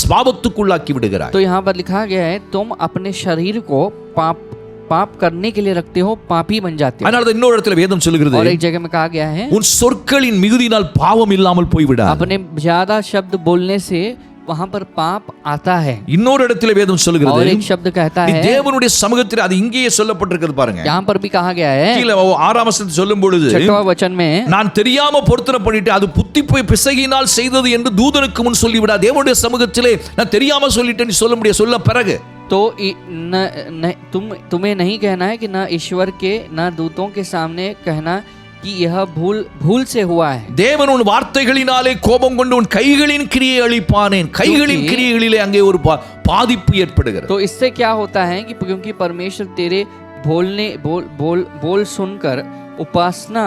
Speaker 1: பாவத்துக்குள்ளாக்கி விடுகிறாய்.
Speaker 2: तो यहाँ पर लिखा गया है तुम अपने शरीर को पाप करने के लिए रखते हो, पापी बन जाते हो.
Speaker 1: அதனால இன்னொரு இடத்துல வேதம் சொல்லுகிறது,
Speaker 2: और एक जगह में कहा गया है
Speaker 1: உன் சொற்களின் மிகுதியினால் பாவம் இல்லாமல் போய்விடாது.
Speaker 2: अपने ज्यादा शब्द बोलने से वहां पर पाप आता है.
Speaker 1: இன்னொரு இடத்துல வேதம்
Speaker 2: और
Speaker 1: சொல்லுகிறது,
Speaker 2: एक शब्द कहता
Speaker 1: நீ
Speaker 2: है,
Speaker 1: தேவனுடைய சமூகத்தில், அது இங்கேயே சொல்லப்பட்டிருக்கிறது பாருங்க.
Speaker 2: यहाँ पर भी कहा गया है
Speaker 1: கீழே ஆறாம் வசனத்தில் சொல்லும் பொழுது,
Speaker 2: 6वें वचन में,
Speaker 1: நான் தெரியாம பொருத்தனை பண்ணிட்டு அது புத்தி போய் பிசகினால் செய்தது என்று தூதனுக்கு முன் சொல்லிவிடா. தேவனுடைய சமூகத்திலே நான் தெரியாம சொல்லிட்டேன்னு சொல்ல முடியாது. சொல்ல பிறகு
Speaker 2: तो तुम्हें नहीं कहना है कि न ईश्वर के न दूतों के सामने कहना कि यह भूल से हुआ है.
Speaker 1: தேவன் உன் வார்த்தைகளினாலே கோபம் கொண்டு உன் கைகளின் கிரியை அழிப்பானேன். கைகளின் கிரியைகளிலே அங்கே ஒரு பாதிப்பு ஏற்படுகிறது.
Speaker 2: तो इससे क्या होता है कि क्योंकि परमेश्वर तेरे बोल सुनकर उपासना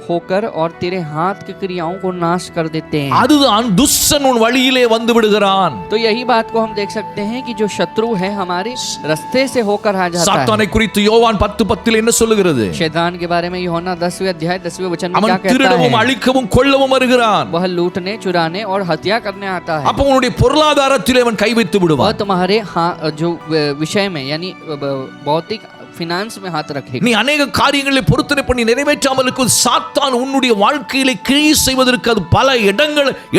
Speaker 2: होकर और तेरे हाथ की क्रियाओं को नाश कर देते हैं.
Speaker 1: அதுதான் துஷ்டன் உன் வழியிலே வந்து விடுகிறான்.
Speaker 2: तो यही बात को हम देख सकते हैं कि जो शत्रु है हमारे रास्ते से होकर आ जाता है.
Speaker 1: சாத்தானை குறித்து யோவான் 10:10 என்ன சொல்லுகிறது?
Speaker 2: शैतान के बारे में यूहन्ना 10वें अध्याय 10वें वचन में क्या
Speaker 1: அவன்
Speaker 2: कहता
Speaker 1: திருடவும்
Speaker 2: है?
Speaker 1: அழிக்கவும் கொல்லவும் வருகிறான்.
Speaker 2: वह लूटने, चुराने और हत्या करने आता है.
Speaker 1: அப்ப உன்னுடைய பொருளாதாரத்திலே அவன் கை வைத்து
Speaker 2: वह
Speaker 1: விடுவான்.
Speaker 2: तुम्हारे जो विषय में यानी भौतिक फिनांस में हाथ रखेगा.
Speaker 1: நீ अनेक காரியங்களை பொருத்தனை பண்ணி நிறைவேற்றாமல் இருக்கும் சாத்தான் உன்னுடைய வாழ்க்கையிலே கிரியை செய்வதற்கு அது பல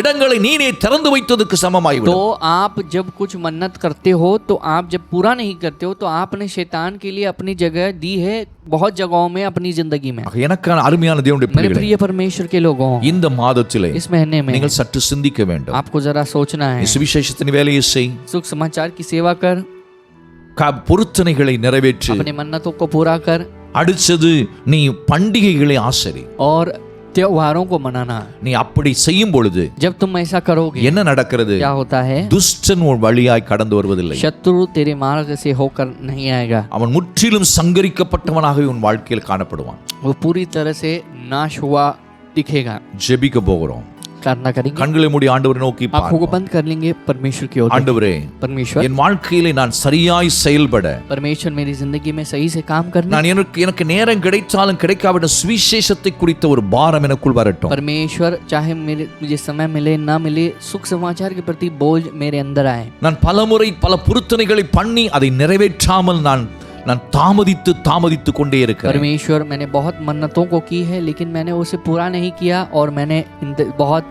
Speaker 1: இடங்களை நீனே திறந்து வைத்ததற்கு சமமாய்விடும்.
Speaker 2: तो आप जब कुछ मन्नत करते हो तो आप जब पूरा नहीं करते हो तो आपने शैतान के लिए अपनी जगह दी है बहुत जगहों में अपनी जिंदगी में.
Speaker 1: எனக்கான அருமையான தேவனுடைய
Speaker 2: मेरे
Speaker 1: பிள்ளைகளே,
Speaker 2: प्रिय परमेश्वर के लोगों,
Speaker 1: இந்த மாதத்திலே
Speaker 2: इस महीने में
Speaker 1: நீங்கள் சற்று சிந்திக்க வேண்டும்.
Speaker 2: आपको जरा सोचना है.
Speaker 1: சுவிசேஷத்தின் வேலையை செய்,
Speaker 2: सुख समाचार की सेवा कर,
Speaker 1: பொருத்தனைகளை நிறைவேற்று.
Speaker 2: अपने मन्नतों को पूरा कर,
Speaker 1: அடுத்தது நீ பண்டிகைகளை ஆசரி.
Speaker 2: और त्योहारों को मनाना.
Speaker 1: நீ அப்படி செய்யும் பொழுது
Speaker 2: जब तुम ऐसा करोगे
Speaker 1: என்ன நடக்கிறது?
Speaker 2: क्या होता है?
Speaker 1: துஷ்டன் உன் வழியாய் கடந்து வருவதில்லை.
Speaker 2: शत्रु तेरे मार्ग से होकर नहीं आएगा.
Speaker 1: அவன் முற்றிலும் சங்கரிக்கப்பட்டவனாகவே உன் வாழ்க்கையில் காணப்படுவான்.
Speaker 2: वो पूरी तरह से नाश हुआ दिखेगा.
Speaker 1: ஜெபிக்க போகிறோம்.
Speaker 2: प्रार्थना करेंगे.
Speaker 1: கண்களை மூடி ஆண்டவரை நோக்கி
Speaker 2: आंखों को बंद कर लेंगे, परमेश्वर की ओर.
Speaker 1: ஆண்டவரே,
Speaker 2: परमेश्वर,
Speaker 1: என் வாழ்க்கையிலே நான் சரியாய் செயல்பட,
Speaker 2: परमेश्वर मेरी जिंदगी में सही से काम करना.
Speaker 1: நான் எனக்கு நேரம் கிடைத்தாலும் கிடைக்காவிட சுவிசேஷத்தை குறித்த ஒரு பாரம் எனக்குள் வரட்டும்.
Speaker 2: परमेश्वर, चाहे मुझे समय मिले ना मिले, सुख समाचार के प्रति बोझ मेरे अंदर आए.
Speaker 1: நான் பலமுறை பல பொருத்தனைகளை பண்ணி அதை நிறைவேற்றாமல் நான் தாமதித்து கொண்டே இருக்கிறேன்.
Speaker 2: परमेश्वर, मैंने बहुत मन्नतों को की है लेकिन मैंने उसे पूरा नहीं किया और मैंने बहुत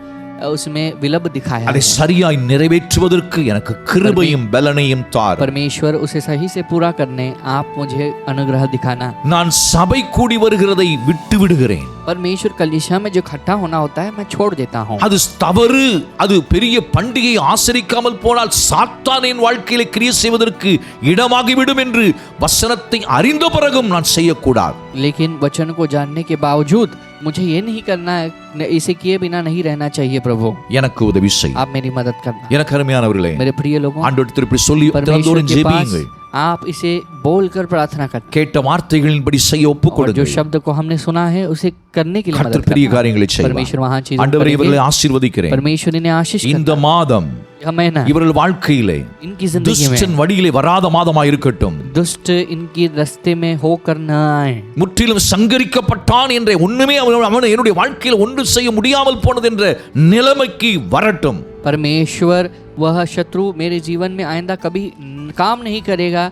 Speaker 2: उसमें विलंब दिखाया.
Speaker 1: அதை சரியாய் நிறைவேற்றுவதற்கு எனக்கு கிருபையும் பலனையும் தார்.
Speaker 2: परमेश्वर, उसे सही से पूरा करने आप मुझे अनुग्रह दिखाना.
Speaker 1: நான் சபை கூடி வருகிறதை விட்டு விடுகிறேன்.
Speaker 2: परमेश्वर, कलीसिया में जो इकट्ठा होना होता है मैं छोड़ देता हूँ.
Speaker 1: அது தவறு. அது பெரிய பண்டிகை ஆசரிக்காமல் போனால் சாத்தானின் வாழ்க்கையிலே கிரியை செய்வதற்கு இடமாகிவிடும் என்று வசனத்தை அறிந்த பிறகும் நான் செய்யக்கூடாது.
Speaker 2: लेकिन वचन को जानने के बावजूद मुझे ये नहीं करना है, इसे किए बिना नहीं रहना चाहिए. प्रभु,
Speaker 1: எனக்கு உதவி செய்.
Speaker 2: आप मेरी मदद करना.
Speaker 1: எனக்கு அருமையானவர்களே,
Speaker 2: मेरे प्रिय लोगों,
Speaker 1: ஆண்டவரிடத்தில் இப்படி சொல்லி
Speaker 2: परमेश्वर के पास
Speaker 1: ஜெபியுங்கள்.
Speaker 2: आप इसे बोलकर प्रार्थना करते.
Speaker 1: கேட்ட வார்த்தைகளின்படி செய்ய
Speaker 2: और जो
Speaker 1: ஒப்புக்கொடுங்கள்.
Speaker 2: शब्द को हमने सुना है उसे करने के लिए मदद
Speaker 1: கர்த்தர் பெரிய
Speaker 2: करना.
Speaker 1: காரியங்களை செய்வார்.
Speaker 2: परमेश्वर वहां चीजें
Speaker 1: ஆண்டவரே,
Speaker 2: करेंगे.
Speaker 1: இவர்களை ஆசீர்வதிக்கிறேன்.
Speaker 2: परमेश्वर इन्हें आशीष
Speaker 1: இந்த
Speaker 2: करता.
Speaker 1: மாதம்
Speaker 2: यह महीना
Speaker 1: இவர்கள் வாழ்க்கையிலே
Speaker 2: इनकी जिंदगी में
Speaker 1: துஷ்டன் வழியிலே வராத மாதமாய் இருக்கட்டும்.
Speaker 2: दुष्ट इनकी रास्ते में होकर न आए.
Speaker 1: முற்றிலும் சங்கரிக்கப்பட்டான் என்ற ஒண்ணுமே அவன் என்னுடைய வாழ்க்கையில் ஒன்று செய்ய முடியாமல் போனது என்ற நிலைமைக்கு வரட்டும்.
Speaker 2: परमेश्वर, वह शत्रु मेरे जीवन में आइंदा कभी काम नहीं करेगा,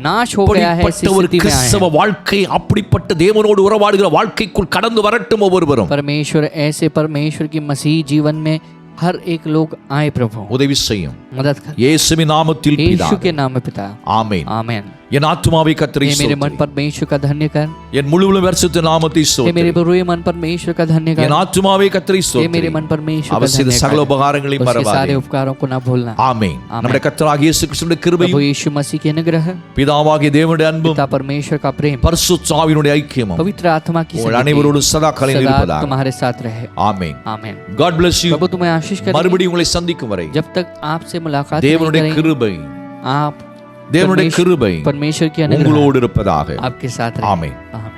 Speaker 2: नाश हो गया है. ऐसी
Speaker 1: ஒரு
Speaker 2: स्थिति में आए
Speaker 1: கிறிஸ்தவ
Speaker 2: हैं.
Speaker 1: வாழ்க்கை அப்படிப்பட்ட தேவனோடு உறவாடுகிற வாழ்க்கைக்குள் கடந்து வரட்டும் ஒவ்வொருவரும்.
Speaker 2: परमेश्वर, ऐसे परमेश्वर की मसीह जीवन में हर एक लोग आए. प्रभु,
Speaker 1: உதவி செய்யும்.
Speaker 2: मदद कर.
Speaker 1: இயேசுவின் நாமத்தில்
Speaker 2: यीशु
Speaker 1: பிதாவே.
Speaker 2: के नाम में पिता.
Speaker 1: ஆமென்.
Speaker 2: आमेन.
Speaker 1: என் ஆத்துமாவை கர்த்தரை
Speaker 2: हे मेरे मन
Speaker 1: ஸ்தோத்திரி.
Speaker 2: परमेश्वर का धन्य कर,
Speaker 1: என் முழு பரிசுத்த நாமத்தை
Speaker 2: हे
Speaker 1: ஸ்தோத்திரி.
Speaker 2: मेरे पूरे मन परमेश्वर का धन्य कर,
Speaker 1: என் ஆத்துமாவை கர்த்தரை
Speaker 2: हे
Speaker 1: ஸ்தோத்திரி.
Speaker 2: मेरे मन परमेश्वर का
Speaker 1: அவர் செய்த
Speaker 2: धन्य
Speaker 1: சகல
Speaker 2: कर,
Speaker 1: உபகாரங்களையும்
Speaker 2: उसके सारे
Speaker 1: மறவாதே.
Speaker 2: उपकारों को ना भूलना।
Speaker 1: ஆமென்.
Speaker 2: ஆமென்.
Speaker 1: நம்முடைய கர்த்தராகிய இயேசு கிறிஸ்துவின்
Speaker 2: प्रभु
Speaker 1: கிருபையும்
Speaker 2: यीशु मसीह की अनुग्रह,
Speaker 1: பிதாவாகிய தேவனுடைய அன்பும்
Speaker 2: पिता परमेश्वर का प्रेम,
Speaker 1: பரிசுத்த ஆவியினுடைய ஐக்கியமும்
Speaker 2: पवित्र आत्मा की
Speaker 1: உங்கள்
Speaker 2: संगति
Speaker 1: அனைவரோடும் சதா காலம்
Speaker 2: सदा
Speaker 1: இருப்பதாக.
Speaker 2: तुम्हारे साथ रहे।
Speaker 1: ஆமென்.
Speaker 2: आमेन।
Speaker 1: God bless you.
Speaker 2: प्रभु तुम्हें आशीष करे।
Speaker 1: மறுபடியும் உங்களை சந்திக்கும் வரை
Speaker 2: जब तक आपसे मुलाकात नहीं
Speaker 1: தேவனுடைய
Speaker 2: करेंगे,
Speaker 1: கிருபை
Speaker 2: आप
Speaker 1: தேவனுடைய கிருபை
Speaker 2: परमेश्वर की अनुग्रह
Speaker 1: உங்களோடு இருப்பதாக.
Speaker 2: आपके साथ रहे।
Speaker 1: ஆமென்.
Speaker 2: आमीन।